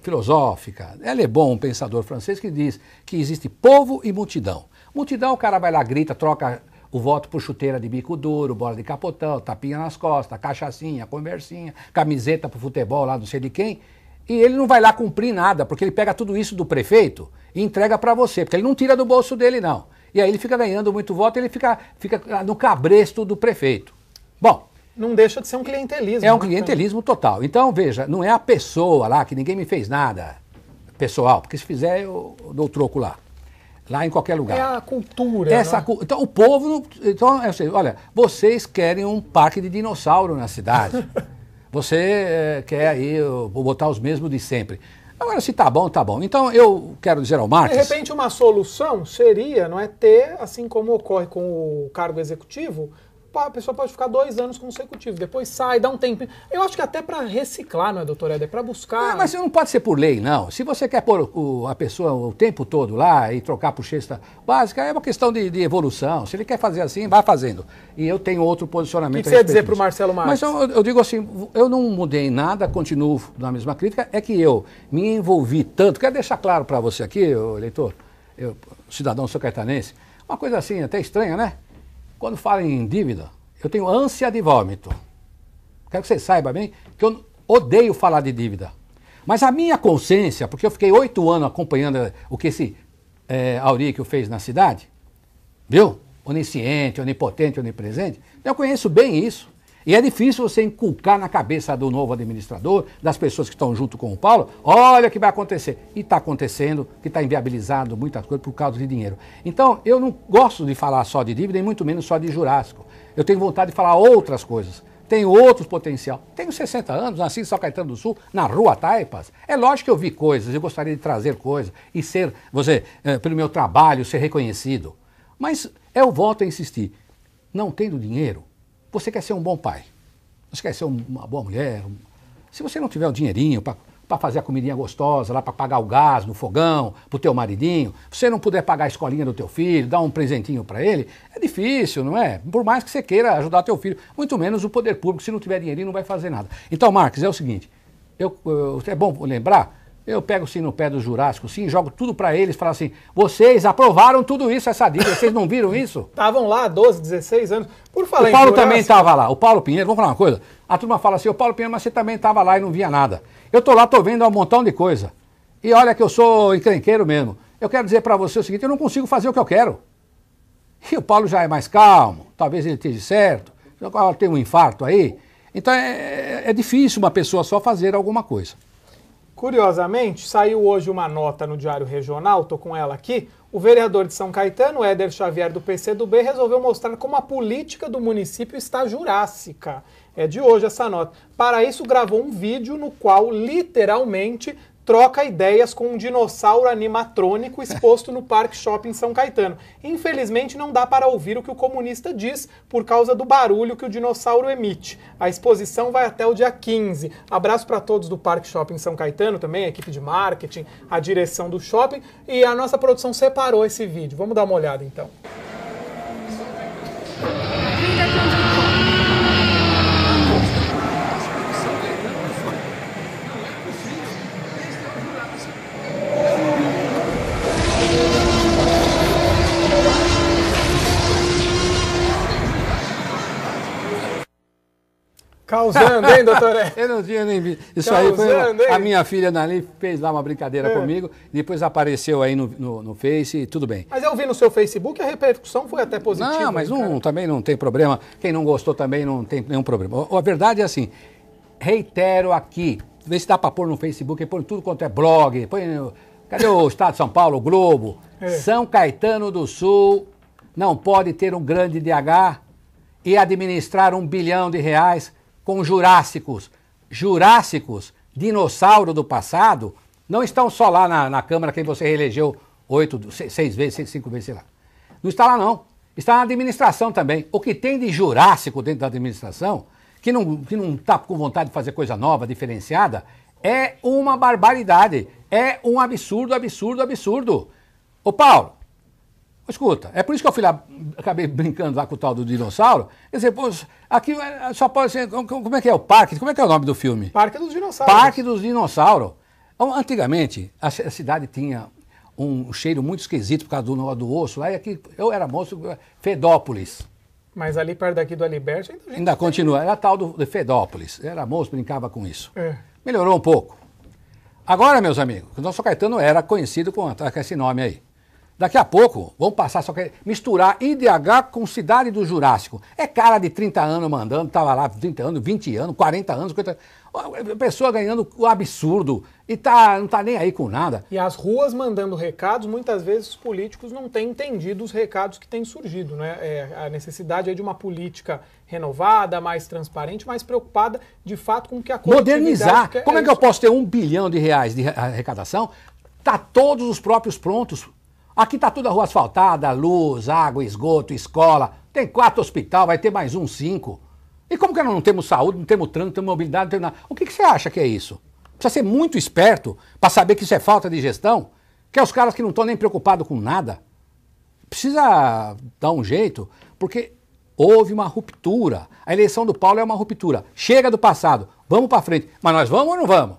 S2: filosófica, é Le Bon, um pensador francês, que diz que existe povo e multidão. Multidão, o cara vai lá, grita, troca o voto por chuteira de bico duro, bola de capotão, tapinha nas costas, cachaçinha, conversinha, camiseta pro futebol lá não sei de quem, e ele não vai lá cumprir nada, porque ele pega tudo isso do prefeito e entrega para você, porque ele não tira do bolso dele não. E aí ele fica ganhando muito voto e ele fica no cabresto do prefeito. Bom...
S1: Não deixa de ser um clientelismo.
S2: É um clientelismo total. Então, veja, não é a pessoa lá, que ninguém me fez nada pessoal, porque se fizer eu dou troco lá. Lá em qualquer lugar.
S1: É a cultura.
S2: Então o povo... Então, olha, vocês querem um parque de dinossauro na cidade. Você quer aí botar os mesmos de sempre. Agora, se tá bom, tá bom. Então, eu quero dizer ao Marques...
S1: De repente, uma solução seria, não é, ter, assim como ocorre com o cargo executivo, a pessoa pode ficar 2 anos consecutivos, depois sai, dá um tempinho. Eu acho que até para reciclar, não é, doutor Éder? Para buscar...
S2: Mas não pode ser por lei, não. Se você quer pôr a pessoa o tempo todo lá e trocar por cesta básica, é uma questão de evolução. Se ele quer fazer assim, vai fazendo. E eu tenho outro posicionamento.
S1: O que você ia dizer para o Marcelo Marques?
S2: Mas eu digo assim, eu não mudei nada, continuo na mesma crítica, é que eu me envolvi tanto. Quero deixar claro para você aqui, eleitor, cidadão sou caetanense, uma coisa assim até estranha, né? Quando fala em dívida, eu tenho ânsia de vômito. Quero que você saiba bem que eu odeio falar de dívida. Mas a minha consciência, porque eu fiquei 8 anos acompanhando o que esse Auríquio fez na cidade, viu? Onisciente, onipotente, onipresente. Eu conheço bem isso. E é difícil você inculcar na cabeça do novo administrador, das pessoas que estão junto com o Paulo, olha o que vai acontecer. E está acontecendo, que está inviabilizado muitas coisas por causa de dinheiro. Então, eu não gosto de falar só de dívida, e muito menos só de Jurássico. Eu tenho vontade de falar outras coisas. Tenho outros potencial. Tenho 60 anos, nasci em São Caetano do Sul, na Rua Taipas. É lógico que eu vi coisas, eu gostaria de trazer coisas e ser, pelo meu trabalho, ser reconhecido. Mas eu volto a insistir, não tendo dinheiro, você quer ser um bom pai, você quer ser uma boa mulher. Se você não tiver o dinheirinho para fazer a comidinha gostosa, lá para pagar o gás no fogão, para o teu maridinho, se você não puder pagar a escolinha do teu filho, dar um presentinho para ele, é difícil, não é? Por mais que você queira ajudar teu filho, muito menos o poder público, se não tiver dinheirinho não vai fazer nada. Então, Marques, é o seguinte, é bom lembrar, eu pego assim no pé do Jurássico, sim, jogo tudo para eles, falo assim, vocês aprovaram tudo isso, essa dívida, vocês não viram isso?
S1: Estavam lá 12, 16 anos, por falar
S2: em Paulo também estava lá, o Paulo Pinheiro, vamos falar uma coisa, a turma fala assim, o Paulo Pinheiro, mas você também estava lá e não via nada. Eu estou lá, estou vendo um montão de coisa, e olha que eu sou encrenqueiro mesmo. Eu quero dizer para você o seguinte, eu não consigo fazer o que eu quero. E o Paulo já é mais calmo, talvez ele esteja certo, agora tem um infarto aí, então é difícil uma pessoa só fazer alguma coisa.
S1: Curiosamente, saiu hoje uma nota no Diário Regional, estou com ela aqui, o vereador de São Caetano, Éder Xavier do PCdoB, resolveu mostrar como a política do município está jurássica. É de hoje essa nota. Para isso, gravou um vídeo no qual, literalmente, troca ideias com um dinossauro animatrônico exposto no Parque Shopping São Caetano. Infelizmente, não dá para ouvir o que o comunista diz por causa do barulho que o dinossauro emite. A exposição vai até o dia 15. Abraço para todos do Parque Shopping São Caetano também, a equipe de marketing, a direção do shopping. E a nossa produção separou esse vídeo. Vamos dar uma olhada, então. Causando, hein, doutor Éder?
S2: Eu não tinha nem visto. Isso aí foi a minha filha Nali fez lá uma brincadeira comigo, depois apareceu aí no Face e tudo bem.
S1: Mas eu vi no seu Facebook, a repercussão foi até positiva.
S2: Não, mas também não tem problema. Quem não gostou também não tem nenhum problema. A verdade é assim, reitero aqui, vê se dá para pôr no Facebook, põe tudo quanto é blog, cadê o Estado de São Paulo, o Globo? São Caetano do Sul não pode ter um grande DH e administrar R$1 bilhão com Jurássicos. Jurássicos, dinossauro do passado, não estão só lá na Câmara que você reelegeu 5 vezes, sei lá. Não está lá não. Está na administração também. O que tem de Jurássico dentro da administração, que não está com vontade de fazer coisa nova, diferenciada, é uma barbaridade. É um absurdo, absurdo, absurdo. Ô Paulo, escuta, é por isso que eu fui lá, acabei brincando lá com o tal do dinossauro. Quer dizer, pô, aqui só pode ser, como é que é o parque? Como é que é o nome do filme?
S1: Parque dos Dinossauros.
S2: Parque dos Dinossauros. Antigamente, a cidade tinha um cheiro muito esquisito por causa do osso. Aí aqui, eu era moço, Fedópolis.
S1: Mas ali perto daqui do Aliberti
S2: ainda continua, era tal do Fedópolis. Era moço, brincava com isso. Melhorou um pouco. Agora, meus amigos, o nosso Caetano era conhecido com esse nome aí. Daqui a pouco, vamos passar só que misturar IDH com Cidade do Jurássico. É cara de 30 anos mandando, estava lá 30 anos, 20 anos, 40 anos, 50 anos. Pessoa ganhando o absurdo e não tá nem aí com nada.
S1: E as ruas mandando recados, muitas vezes os políticos não têm entendido os recados que têm surgido, né? A necessidade é de uma política renovada, mais transparente, mais preocupada, de fato, com o que a coletividade
S2: modernizar. Como é que eu posso ter R$1 bilhão de arrecadação? Tá todos os próprios prontos. Aqui está toda a rua asfaltada, luz, água, esgoto, escola. Tem 4 hospitais, vai ter mais 5. E como que nós não temos saúde, não temos trânsito, não temos mobilidade, não temos nada? O que você acha que é isso? Precisa ser muito esperto para saber que isso é falta de gestão? Que é os caras que não estão nem preocupados com nada? Precisa dar um jeito, porque houve uma ruptura. A eleição do Paulo é uma ruptura. Chega do passado, vamos para frente. Mas nós vamos ou não vamos?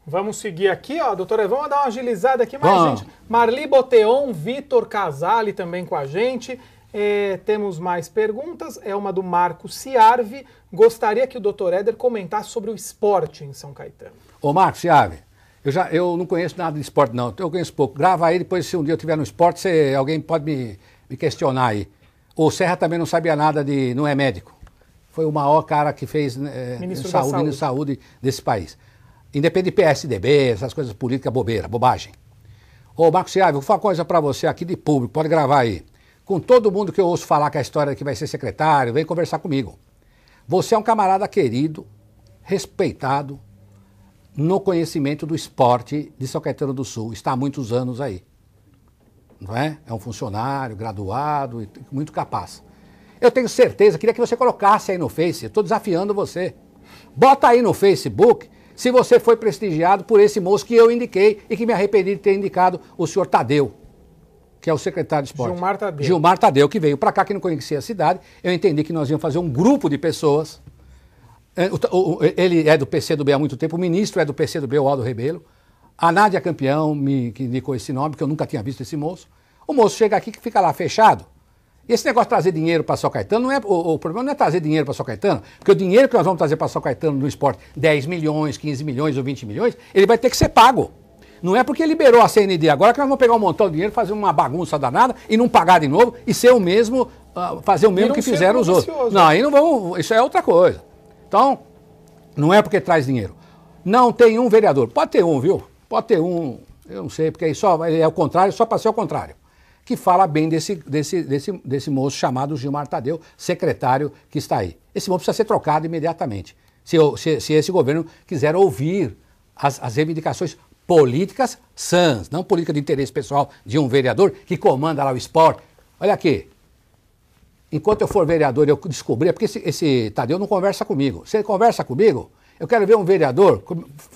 S1: Vamos seguir aqui, ó, doutora, vamos dar uma agilizada aqui, mais gente. Marli Boteon, Vitor Casali também com a gente. Temos mais perguntas, é uma do Marco Ciarvi. Gostaria que o doutor Éder comentasse sobre o esporte em São Caetano.
S2: Ô Marco Ciarvi, eu não conheço nada de esporte não, eu conheço pouco. Grava aí, depois se um dia eu estiver no esporte, alguém pode me questionar aí. O Serra também não sabia nada não é médico. Foi o maior cara que fez ministro de saúde desse país. Independe de PSDB, essas coisas políticas, bobagem. Ô, Marco Ciarvi, vou falar uma coisa pra você aqui de público, pode gravar aí. Com todo mundo que eu ouço falar que a história que vai ser secretário, vem conversar comigo. Você é um camarada querido, respeitado, no conhecimento do esporte de São Caetano do Sul. Está há muitos anos aí. Não é? É um funcionário, graduado e muito capaz. Eu tenho certeza, queria que você colocasse aí no Face, eu estou desafiando você. Bota aí no Facebook se você foi prestigiado por esse moço que eu indiquei e que me arrependi de ter indicado o senhor Tadeu, que é o secretário de esporte.
S1: Gilmar Tadeu.
S2: Gilmar Tadeu, que veio para cá, que não conhecia a cidade. Eu entendi que nós íamos fazer um grupo de pessoas. Ele é do PCdoB há muito tempo, o ministro é do PCdoB, o Aldo Rebelo. A Nádia Campeão que indicou esse nome, porque eu nunca tinha visto esse moço. O moço chega aqui que fica lá fechado. E esse negócio de trazer dinheiro para São Caetano, o problema não é trazer dinheiro para São Caetano, porque o dinheiro que nós vamos trazer para São Caetano no esporte, 10 milhões, 15 milhões ou 20 milhões, ele vai ter que ser pago. Não é porque liberou a CND agora que nós vamos pegar um montão de dinheiro, fazer uma bagunça danada e não pagar de novo e ser o mesmo, fazer o mesmo que fizeram os outros. Não, aí não vamos, isso é outra coisa. Então, não é porque traz dinheiro. Não tem um vereador, pode ter um, viu? Pode ter um, eu não sei, porque aí é o contrário, só para ser o contrário. Que fala bem desse moço chamado Gilmar Tadeu, secretário que está aí. Esse moço precisa ser trocado imediatamente. Se esse governo quiser ouvir as reivindicações políticas sãs, não política de interesse pessoal de um vereador que comanda lá o esporte. Olha aqui, enquanto eu for vereador eu descobrir, é porque esse Tadeu não conversa comigo. Se ele conversa comigo, eu quero ver um vereador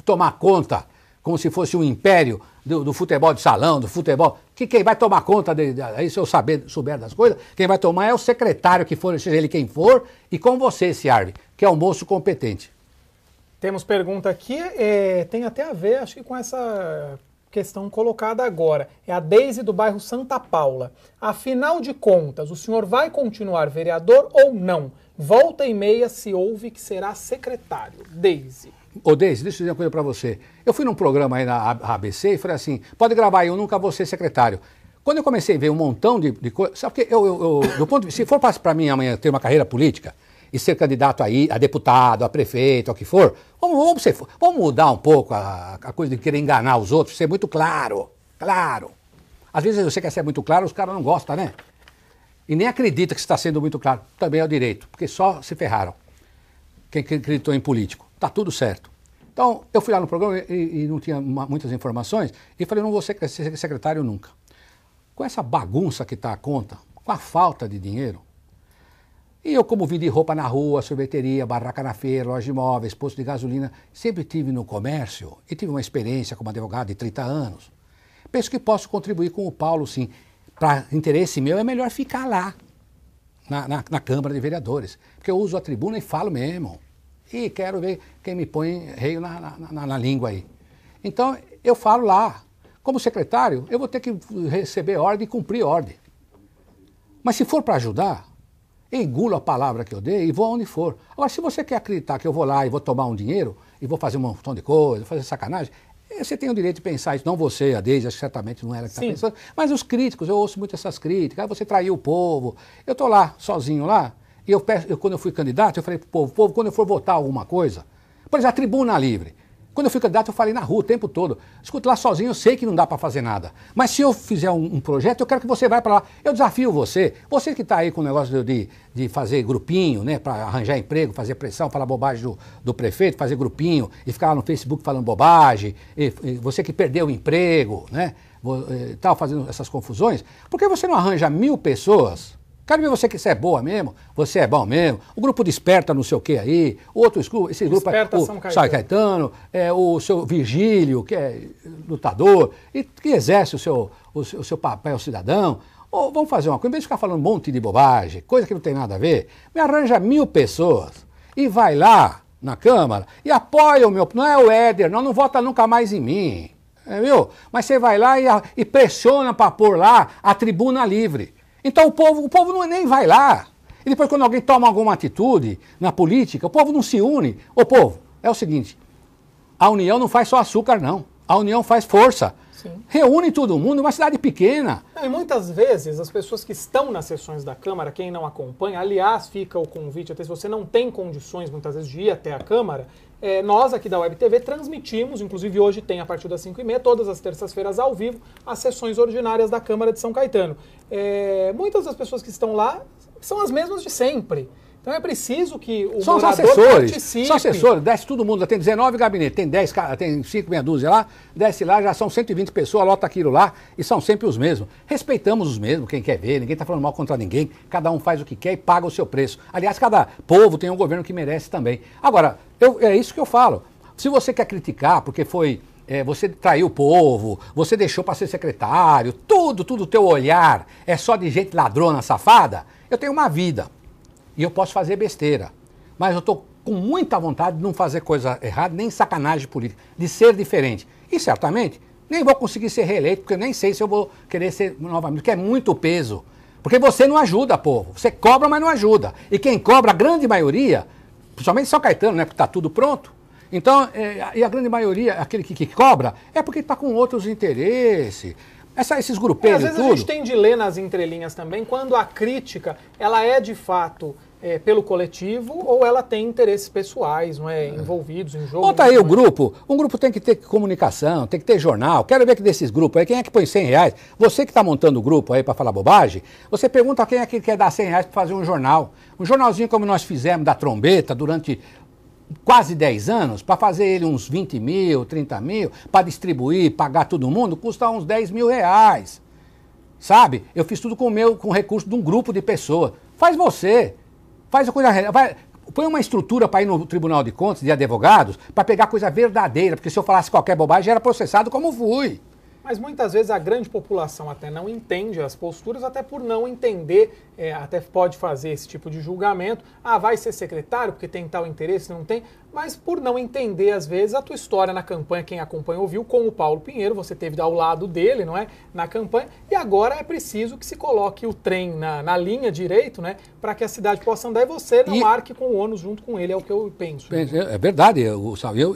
S2: tomar conta como se fosse um império do futebol de salão, do futebol. Quem vai tomar conta, aí se eu souber das coisas, quem vai tomar é o secretário que for, seja ele quem for, e com você, Ciarvi, que é um moço competente.
S1: Temos pergunta aqui, tem até a ver, acho que com questão colocada agora. É a Deise do bairro Santa Paula. Afinal de contas, o senhor vai continuar vereador ou não? Volta e meia se ouve que será secretário. Deise.
S2: Ô Deise, deixa eu dizer uma coisa pra você. Eu fui num programa aí na ABC e falei assim, pode gravar, eu nunca vou ser secretário. Quando eu comecei a ver um montão de coisas, sabe porque do ponto de vista, se for para mim amanhã ter uma carreira política e ser candidato aí a deputado, a prefeito, ao que for, vamos mudar um pouco a coisa de querer enganar os outros, ser muito claro, claro. Às vezes você quer ser muito claro, os caras não gostam, né? E nem acredita que está sendo muito claro. Também é o direito, porque só se ferraram quem acreditou em político. Tá tudo certo. Então, eu fui lá no programa e não tinha muitas informações e falei, não vou ser secretário nunca. Com essa bagunça que está a conta, com a falta de dinheiro, e eu como vendi roupa na rua, sorveteria, barraca na feira, loja de imóveis, posto de gasolina, sempre tive no comércio e tive uma experiência como advogado de 30 anos. Penso que posso contribuir com o Paulo, sim. Para interesse meu, é melhor ficar lá, na Câmara de Vereadores, porque eu uso a tribuna e falo mesmo. E quero ver quem me põe reio na língua aí. Então, eu falo lá. Como secretário, eu vou ter que receber ordem e cumprir ordem. Mas se for para ajudar, engulo a palavra que eu dei e vou aonde for. Agora, se você quer acreditar que eu vou lá e vou tomar um dinheiro e vou fazer um montão de coisa, fazer sacanagem, você tem o direito de pensar isso. Não você, a Deise, acho que certamente não ela que está pensando. Mas os críticos, eu ouço muito essas críticas. Você traiu o povo. Eu estou lá, sozinho lá, e quando eu fui candidato, eu falei para o povo, quando eu for votar alguma coisa, por exemplo, a tribuna livre. Quando eu fui candidato, eu falei na rua o tempo todo. Escuta, lá sozinho eu sei que não dá para fazer nada. Mas se eu fizer um projeto, eu quero que você vá para lá. Eu desafio você. Você que está aí com o negócio de fazer grupinho, né? Para arranjar emprego, fazer pressão, falar bobagem do prefeito, fazer grupinho e ficar lá no Facebook falando bobagem. E você que perdeu o emprego, né? Tal, fazendo essas confusões. Por que você não arranja 1000 pessoas? Quero ver você que você é boa mesmo, você é bom mesmo. O grupo Desperta não sei o que aí, esse grupo é o São Caetano, o seu Virgílio, que é lutador, e que exerce o seu papel cidadão. Ou vamos fazer uma coisa, em vez de ficar falando um monte de bobagem, coisa que não tem nada a ver, me arranja 1000 pessoas e vai lá na Câmara e apoia o meu... Não é o Éder, não vota nunca mais em mim, viu? Mas você vai lá e pressiona para pôr lá a tribuna livre. Então o povo não, nem vai lá. E depois quando alguém toma alguma atitude na política, o povo não se une. Ô povo, é o seguinte, a união não faz só açúcar não, a união faz força. Sim. Reúne todo mundo, uma cidade pequena.
S1: E muitas vezes as pessoas que estão nas sessões da Câmara, quem não acompanha, aliás, fica o convite, até se você não tem condições muitas vezes de ir até a Câmara, nós aqui da Web TV transmitimos, inclusive hoje tem a partir das 5h30, todas as terças-feiras ao vivo, as sessões ordinárias da Câmara de São Caetano. Muitas das pessoas que estão lá são as mesmas de sempre. Então é preciso que o morador participe.
S2: São assessores, desce todo mundo, tem 19 gabinetes, tem 5, meia dúzia lá, desce lá, já são 120 pessoas, lota aquilo lá, e são sempre os mesmos. Respeitamos os mesmos, quem quer ver, ninguém está falando mal contra ninguém, cada um faz o que quer e paga o seu preço. Aliás, cada povo tem um governo que merece também. Agora, é isso que eu falo. Se você quer criticar porque você traiu o povo, você deixou para ser secretário, tudo teu olhar é só de gente ladrona, safada, eu tenho uma vida. E eu posso fazer besteira, mas eu estou com muita vontade de não fazer coisa errada, nem sacanagem política, de ser diferente. E certamente nem vou conseguir ser reeleito, porque eu nem sei se eu vou querer ser novamente, porque é muito peso. Porque você não ajuda, povo. Você cobra, mas não ajuda. E quem cobra, a grande maioria, principalmente São Caetano, né, porque está tudo pronto. Então, e a grande maioria, aquele que cobra, é porque está com outros interesses. Esses grupeiros e tudo...
S1: Às vezes a gente tem de ler nas entrelinhas também, quando a crítica, ela é de fato... pelo coletivo ou ela tem interesses pessoais, não é, envolvidos em jogo.
S2: Bota aí o grupo. Um grupo tem que ter comunicação, tem que ter jornal. Quero ver que desses grupos aí, quem é que põe R$100? Você que está montando o grupo aí para falar bobagem, você pergunta quem é que quer dar R$100 para fazer um jornal. Um jornalzinho como nós fizemos da Trombeta durante quase 10 anos, para fazer ele uns 20 mil, 30 mil, para distribuir, pagar todo mundo, custa uns R$10 mil. Sabe? Eu fiz tudo com recurso de um grupo de pessoas. Faz você. Faz a coisa, põe uma estrutura para ir no Tribunal de Contas, de advogados, para pegar coisa verdadeira, porque se eu falasse qualquer bobagem, era processado como fui.
S1: Mas muitas vezes a grande população até não entende as posturas, até por não entender até pode fazer esse tipo de julgamento. Ah, vai ser secretário porque tem tal interesse, não tem. Mas por não entender, às vezes, a tua história na campanha, quem acompanha ouviu, com o Paulo Pinheiro, você teve ao lado dele, não é? Na campanha, e agora é preciso que se coloque o trem na linha direito, né? Para que a cidade possa andar e você não arque com o ônus junto com ele, é o que eu penso.
S2: É verdade,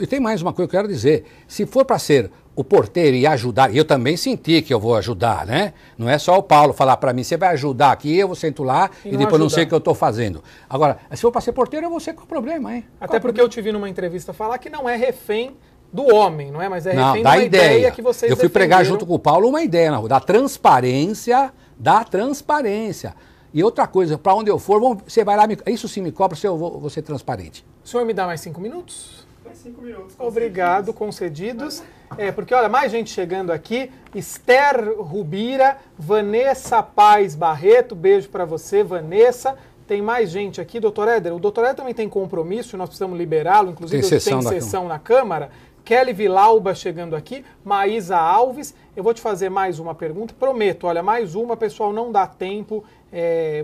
S2: e tem mais uma coisa que eu quero dizer. Se for para ser o porteiro e ajudar, eu também senti que eu vou ajudar, né? Não é só o Paulo falar para mim, você vai ajudar aqui, eu vou sento lá e depois não sei o que eu estou fazendo. Agora, se for para ser porteiro, eu vou ser com o problema, hein?
S1: Até porque eu te vi numa entrevista falar que não é refém do homem, não é? Mas é refém
S2: da
S1: de uma ideia que vocês
S2: Eu fui pregar junto com o Paulo uma ideia na rua, da transparência. E outra coisa, para onde eu for, você vai lá, isso sim me cobra se eu vou ser transparente.
S1: O senhor me dá mais 5 minutos?
S14: 5 minutos.
S1: Obrigado, concedidos. Porque, olha, mais gente chegando aqui. Esther Rubira, Vanessa Paz Barreto, beijo para você, Vanessa. Tem mais gente aqui, doutor Éder. O doutor Éder também tem compromisso, nós precisamos liberá-lo, inclusive tem sessão na Câmara. Kelly Vilauba chegando aqui, Maísa Alves. Eu vou te fazer mais uma pergunta, prometo, olha, mais uma, pessoal, não dá tempo,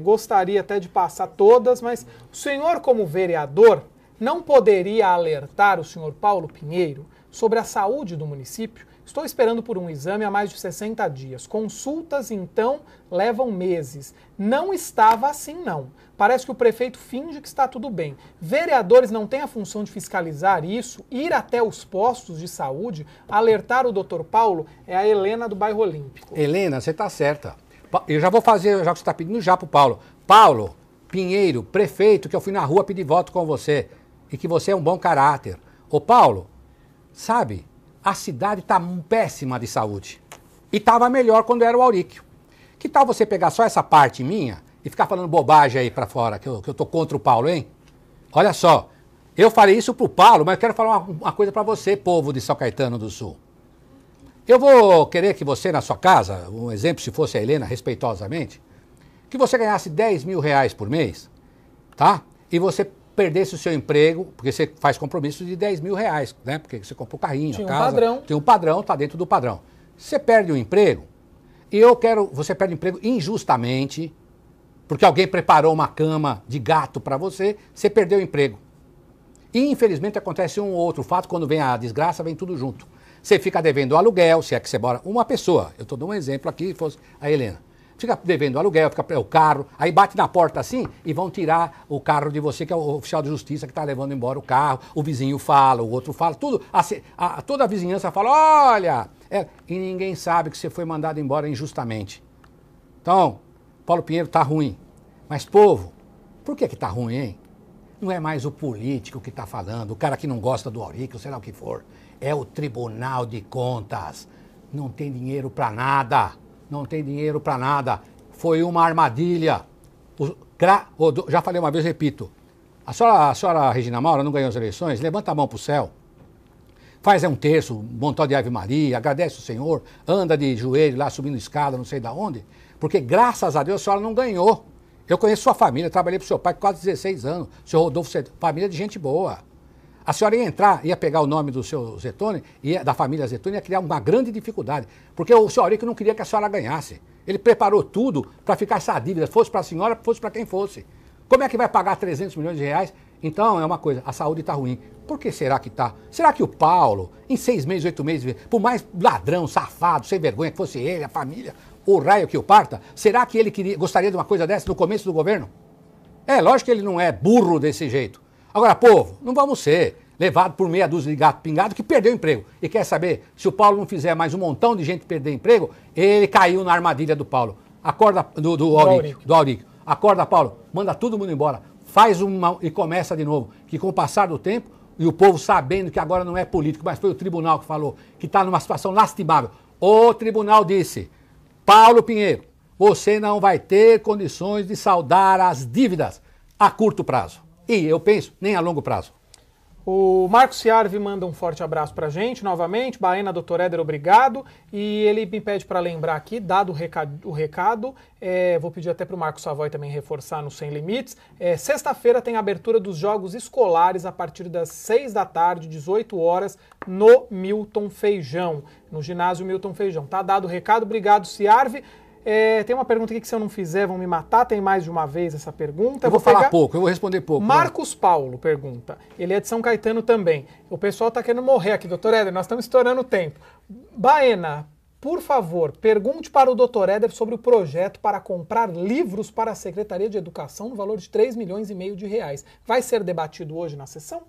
S1: gostaria até de passar todas, mas o senhor como vereador não poderia alertar o senhor Paulo Pinheiro sobre a saúde do município? Estou esperando por um exame há mais de 60 dias. Consultas, então, levam meses. Não estava assim, não. Parece que o prefeito finge que está tudo bem. Vereadores não têm a função de fiscalizar isso, ir até os postos de saúde, alertar o doutor Paulo? É a Helena do bairro Olímpico.
S2: Helena, você está certa. Eu já vou fazer, já que você está pedindo já para o Paulo. Paulo Pinheiro, prefeito, que eu fui na rua pedir voto com você. E que você é um bom caráter. Ô Paulo, sabe, a cidade está péssima de saúde. E estava melhor quando era o Auríquio. Que tal você pegar só essa parte minha e ficar falando bobagem aí para fora, que eu tô contra o Paulo, hein? Olha só, eu falei isso pro Paulo, mas eu quero falar uma coisa para você, povo de São Caetano do Sul. Eu vou querer que você na sua casa, um exemplo se fosse a Helena, respeitosamente, que você ganhasse 10 mil reais por mês, tá? E você perdesse o seu emprego, porque você faz compromisso de 10 mil reais, né? Porque você comprou o carrinho,
S1: Tinha
S2: a casa,
S1: padrão.
S2: Tem um padrão, tá dentro do padrão. Você perde o emprego, e você perde o emprego injustamente, porque alguém preparou uma cama de gato para você perdeu o emprego. E infelizmente acontece um ou outro fato, quando vem a desgraça, vem tudo junto. Você fica devendo aluguel, se é que você mora, uma pessoa, eu estou dando um exemplo aqui, fosse a Helena. Fica devendo aluguel, fica o carro, aí bate na porta assim e vão tirar o carro de você, que é o oficial de justiça que está levando embora o carro, o vizinho fala, o outro fala, tudo, toda a vizinhança fala, olha, e ninguém sabe que você foi mandado embora injustamente. Então, Paulo Pinheiro está ruim, mas povo, por que está ruim, hein? Não é mais o político que está falando, o cara que não gosta do Auríquio, sei lá o que for, é o Tribunal de Contas, não tem dinheiro para nada. Não tem dinheiro para nada. Foi uma armadilha. Já falei uma vez, repito. A senhora Regina Maura não ganhou as eleições? Levanta a mão para o céu. Faz um terço, um montão de Ave Maria, agradece o Senhor, anda de joelho lá subindo escada, não sei de onde. Porque graças a Deus a senhora não ganhou. Eu conheço sua família, trabalhei para o seu pai por quase 16 anos. O senhor Rodolfo, família de gente boa. A senhora ia entrar, ia pegar o nome do seu Zettoni, da família Zettoni, ia criar uma grande dificuldade. Porque o senhor Auríquio não queria que a senhora ganhasse. Ele preparou tudo para ficar essa dívida, fosse para a senhora, fosse para quem fosse. Como é que vai pagar 300 milhões de reais? Então, é uma coisa, a saúde está ruim. Por que será que está? Será que o Paulo, em 6 meses, 8 meses, por mais ladrão, safado, sem vergonha que fosse ele, a família, o raio que o parta, será que ele gostaria de uma coisa dessa no começo do governo? É, lógico que ele não é burro desse jeito. Agora, povo, não vamos ser levado por meia dúzia de gato pingado que perdeu o emprego. E quer saber, se o Paulo não fizer mais um montão de gente perder emprego, ele caiu na armadilha do Paulo. Acorda, do Auríquio. Acorda, Paulo, manda todo mundo embora. Faz e começa de novo. Que com o passar do tempo, e o povo sabendo que agora não é político, mas foi o tribunal que falou, que está numa situação lastimável. O tribunal disse, Paulo Pinheiro, você não vai ter condições de saldar as dívidas a curto prazo. E eu penso, nem a longo prazo.
S1: O Marcos Ciarvi manda um forte abraço pra gente, novamente. Baena, doutor Éder, obrigado. E ele me pede para lembrar aqui, dado o recado, vou pedir até pro Marcos Savoy também reforçar no Sem Limites. Sexta-feira tem a abertura dos Jogos Escolares a partir das 6 da tarde, 18 horas, no Milton Feijão, no ginásio Milton Feijão. Tá dado o recado, obrigado, Ciarvi. Tem uma pergunta aqui que se eu não fizer vão me matar, tem mais de uma vez essa pergunta.
S2: Eu vou falar pouco, eu vou responder pouco.
S1: Marcos Paulo pergunta, ele é de São Caetano também. O pessoal está querendo morrer aqui, doutor Éder, nós estamos estourando o tempo. Baena, por favor, pergunte para o doutor Éder sobre o projeto para comprar livros para a Secretaria de Educação no valor de R$3,5 milhões. Vai ser debatido hoje na sessão?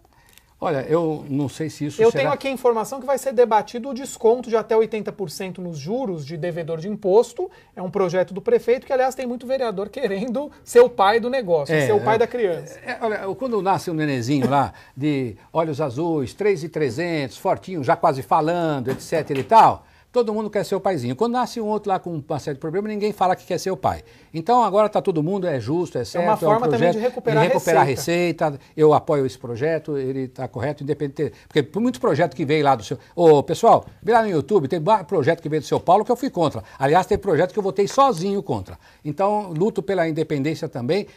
S2: Olha, eu não sei se isso
S1: Eu tenho aqui a informação que vai ser debatido o desconto de até 80% nos juros de devedor de imposto. É um projeto do prefeito que, aliás, tem muito vereador querendo ser o pai do negócio, ser o pai da criança.
S2: Olha, quando nasce um nenezinho lá de olhos azuis, 3.300, fortinho, já quase falando, etc e tal, todo mundo quer ser o paizinho. Quando nasce um outro lá com uma série de problemas, ninguém fala que quer ser o pai. Então agora está todo mundo, é justo, é certo.
S1: É uma forma também de recuperar
S2: a receita. Eu apoio esse projeto, ele está correto, independente. Porque por muitos projetos que veio lá do seu. Ô, pessoal, vê lá no YouTube, tem projeto que veio do seu Paulo que eu fui contra. Aliás, tem projeto que eu votei sozinho contra. Então, luto pela independência também,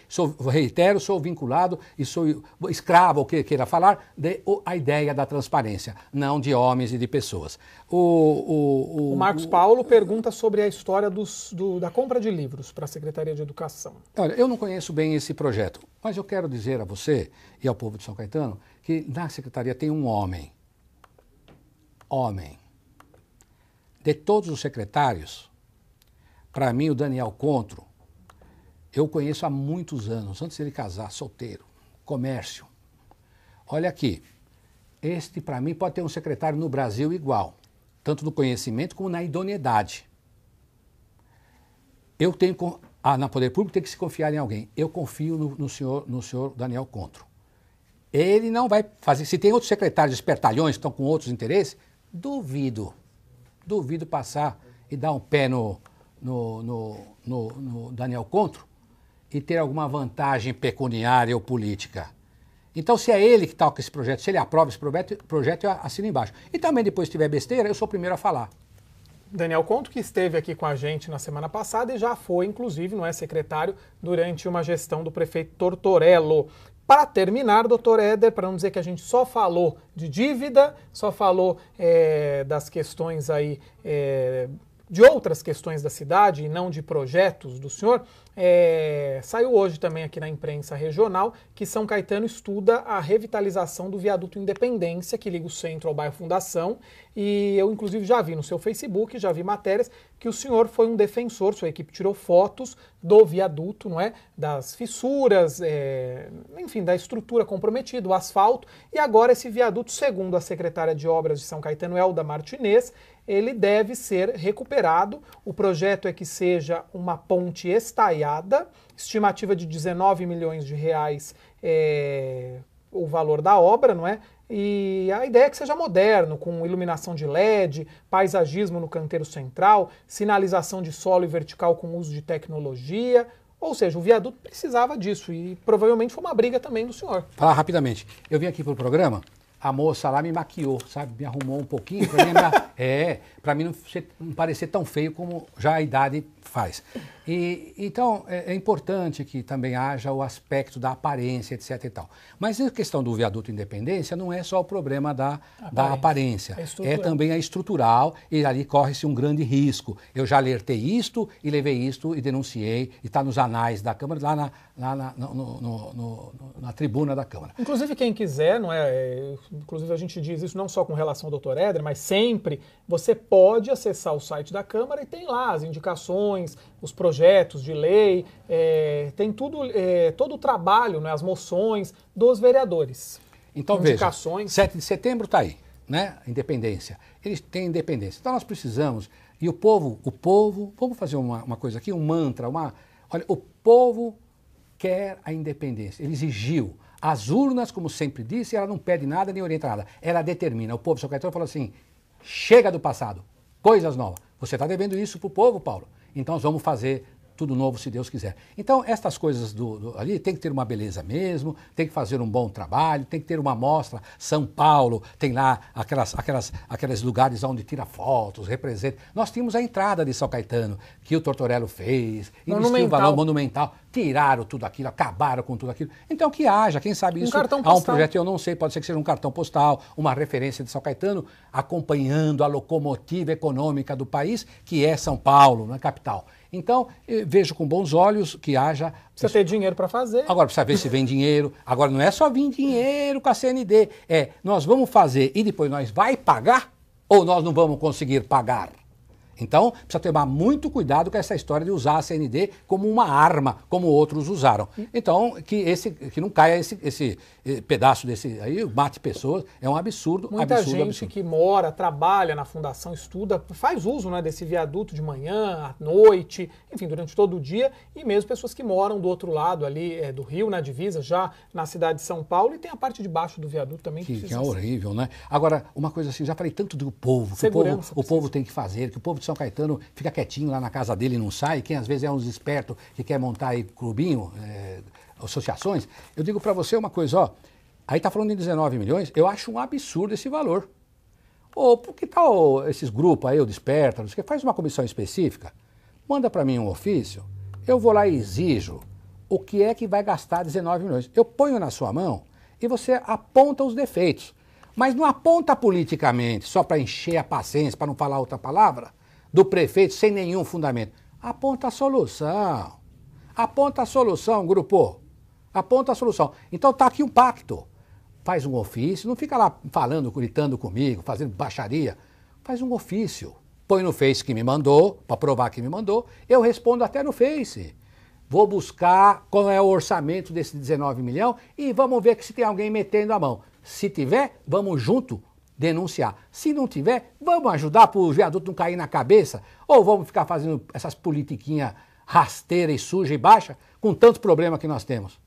S2: reitero, sou vinculado e sou escravo, o que queira falar, a ideia da transparência, não de homens e de pessoas.
S1: O Marcos Paulo pergunta sobre a história da compra de livros para a Secretaria de Educação.
S2: Olha, eu não conheço bem esse projeto, mas eu quero dizer a você e ao povo de São Caetano que na Secretaria tem um homem. De todos os secretários, para mim o Daniel Contro, eu conheço há muitos anos, antes de ele casar, solteiro, comércio. Olha aqui, este para mim pode ter um secretário no Brasil igual. Tanto no conhecimento como na idoneidade. Eu tenho, na Poder Público tem que se confiar em alguém. Eu confio no senhor Daniel Contro. Ele não vai fazer, se tem outros secretários espertalhões que estão com outros interesses, duvido passar e dar um pé no Daniel Contro e ter alguma vantagem pecuniária ou política. Então, se é ele que toca esse projeto, se ele aprova esse projeto, eu assino embaixo. E também, depois, se tiver besteira, eu sou o primeiro a falar.
S1: Daniel Contro, que esteve aqui com a gente na semana passada e já foi, inclusive, não é secretário, durante uma gestão do prefeito Tortorello. Para terminar, doutor Éder, para não dizer que a gente só falou de dívida, só falou das questões aí, de outras questões da cidade e não de projetos do senhor, saiu hoje também aqui na imprensa regional que São Caetano estuda a revitalização do viaduto Independência, que liga o centro ao bairro Fundação, e eu inclusive já vi no seu Facebook, já vi matérias que o senhor foi um defensor, sua equipe tirou fotos do viaduto, não é? Das fissuras, enfim, da estrutura comprometida, o asfalto, e agora esse viaduto, segundo a secretária de Obras de São Caetano, Elda Martinez, ele deve ser recuperado. O projeto é que seja uma ponte estaiada, estimativa de R$19 milhões o valor da obra, não é? E a ideia é que seja moderno, com iluminação de LED, paisagismo no canteiro central, sinalização de solo e vertical com uso de tecnologia. Ou seja, o viaduto precisava disso e provavelmente foi uma briga também do senhor.
S2: Falar rapidamente. Eu vim aqui para o programa, a moça lá me maquiou, sabe? Me arrumou um pouquinho para mim não parecer tão feio como já a idade faz. Então, é importante que também haja o aspecto da aparência, etc e tal. Mas a questão do viaduto Independência não é só o problema da aparência. É também a estrutural, e ali corre-se um grande risco. Eu já alertei isto e levei isto e denunciei, e está nos anais da Câmara, lá na tribuna da Câmara.
S1: Inclusive, quem quiser, não é? Inclusive a gente diz isso não só com relação ao doutor Éder, mas sempre você pode acessar o site da Câmara e tem lá as indicações, os projetos de lei, tem tudo, todo o trabalho, né, as moções dos vereadores.
S2: Então indicações. Veja, 7 de setembro está aí, né? Independência. Eles têm independência. Então nós precisamos, e o povo, vamos fazer uma coisa aqui, um mantra, olha, o povo quer a independência, ele exigiu. As urnas, como sempre disse, ela não pede nada nem orienta nada, ela determina. O povo de São Caetano falou assim, chega do passado, coisas novas. Você está devendo isso para o povo, Paulo. Então nós vamos fazer tudo novo, se Deus quiser. Então, estas coisas ali tem que ter uma beleza mesmo, tem que fazer um bom trabalho, tem que ter uma mostra. São Paulo tem lá aqueles lugares onde tira fotos, representa. Nós tínhamos a entrada de São Caetano, que o Tortorello fez, investiu um valor monumental. tiraram tudo aquilo, acabaram com tudo aquilo. Então que haja, quem sabe isso
S1: cartão
S2: há um
S1: postal.
S2: projeto, eu não sei, pode ser que seja um cartão postal, uma referência de São Caetano, acompanhando a locomotiva econômica do país, que é São Paulo, na capital. Então, eu vejo com bons olhos que haja...
S1: Precisa ter dinheiro para fazer.
S2: Agora, precisa ver se vem dinheiro. Agora, não é só vir dinheiro com a CND. Nós vamos fazer e depois nós vai pagar ou nós não vamos conseguir pagar? Então, precisa tomar muito cuidado com essa história de usar a CND como uma arma, como outros usaram. Então, que não caia esse pedaço desse aí, mate pessoas, é um absurdo.
S1: Muita gente que mora, trabalha na fundação, estuda, faz uso, né, desse viaduto de manhã, à noite, enfim, durante todo o dia, e mesmo pessoas que moram do outro lado ali do Rio, na divisa, já na cidade de São Paulo, e tem a parte de baixo do viaduto também.
S2: Que é horrível, né? Agora, uma coisa assim, já falei tanto do povo, que o povo tem que fazer, que o povo de São Caetano fica quietinho lá na casa dele e não sai, quem às vezes é uns espertos que quer montar aí clubinho, associações. Eu digo para você uma coisa, ó, aí tá falando em 19 milhões, eu acho um absurdo esse valor. Ou por que tal esses grupos aí, o Desperta, não sei o que, faz uma comissão específica, manda para mim um ofício, eu vou lá e exijo o que é que vai gastar 19 milhões. Eu ponho na sua mão e você aponta os defeitos. Mas não aponta politicamente, só para encher a paciência, para não falar outra palavra, do prefeito sem nenhum fundamento. Aponta a solução. Aponta a solução, grupo. Aponta a solução. Então tá aqui um pacto. Faz um ofício, não fica lá falando, gritando comigo, fazendo baixaria. Faz um ofício. Põe no Face que me mandou, para provar que me mandou. Eu respondo até no Face. Vou buscar qual é o orçamento desse 19 milhões e vamos ver se tem alguém metendo a mão. Se tiver, vamos junto denunciar. Se não tiver, vamos ajudar para o viaduto não cair na cabeça? Ou vamos ficar fazendo essas politiquinhas rasteiras e sujas e baixas com tantos problemas que nós temos?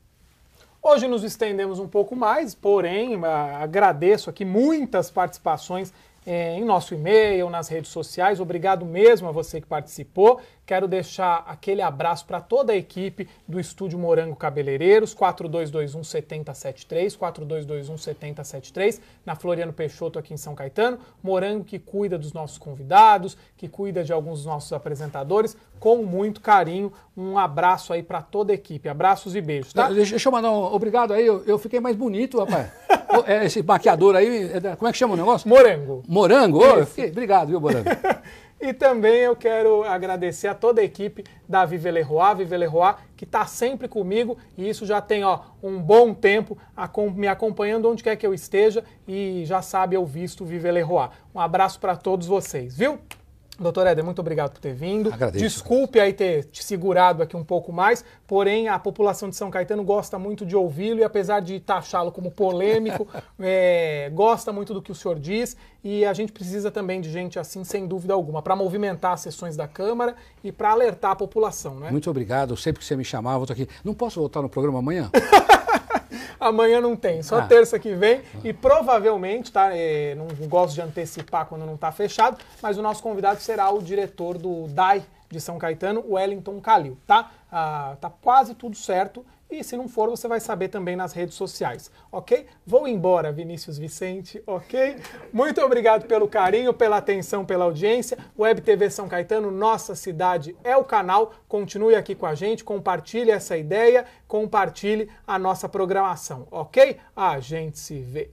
S1: Hoje nos estendemos um pouco mais, porém agradeço aqui muitas participações em nosso e-mail, nas redes sociais. Obrigado mesmo a você que participou. Quero deixar aquele abraço para toda a equipe do Estúdio Morango Cabeleireiros, 4221-7073, 4221-7073, na Floriano Peixoto, aqui em São Caetano. Morango que cuida dos nossos convidados, que cuida de alguns dos nossos apresentadores, com muito carinho. Um abraço aí para toda a equipe. Abraços e beijos, tá?
S2: Deixa eu mandar um obrigado aí, eu fiquei mais bonito, rapaz. Esse maquiador aí, como é que chama o negócio?
S1: Morango.
S2: Morango? Obrigado, viu, Morango?
S1: E também eu quero agradecer a toda a equipe da Vive Leroy, que está sempre comigo, e isso já tem um bom tempo me acompanhando onde quer que eu esteja, e já sabe, eu visto Vive Leroy. Um abraço para todos vocês, viu? Doutor Éder, muito obrigado por ter vindo.
S2: Agradeço.
S1: Desculpe aí ter te segurado aqui um pouco mais, porém a população de São Caetano gosta muito de ouvi-lo e apesar de taxá-lo como polêmico, gosta muito do que o senhor diz e a gente precisa também de gente assim, sem dúvida alguma, para movimentar as sessões da Câmara e para alertar a população, né?
S2: Muito obrigado. Sempre que você me chamar, eu vou estar aqui. Não posso voltar no programa amanhã?
S1: Amanhã não tem, só terça que vem e provavelmente, tá? Não gosto de antecipar quando não está fechado, mas o nosso convidado será o diretor do DAI de São Caetano, Wellington Calil, tá? Tá quase tudo certo e se não for você vai saber também nas redes sociais, ok? Vou embora, Vinícius Vicente, ok? Muito obrigado pelo carinho, pela atenção, pela audiência. Web TV São Caetano, nossa cidade é o canal. Continue aqui com a gente, compartilhe essa ideia, compartilhe a nossa programação, ok? A gente se vê.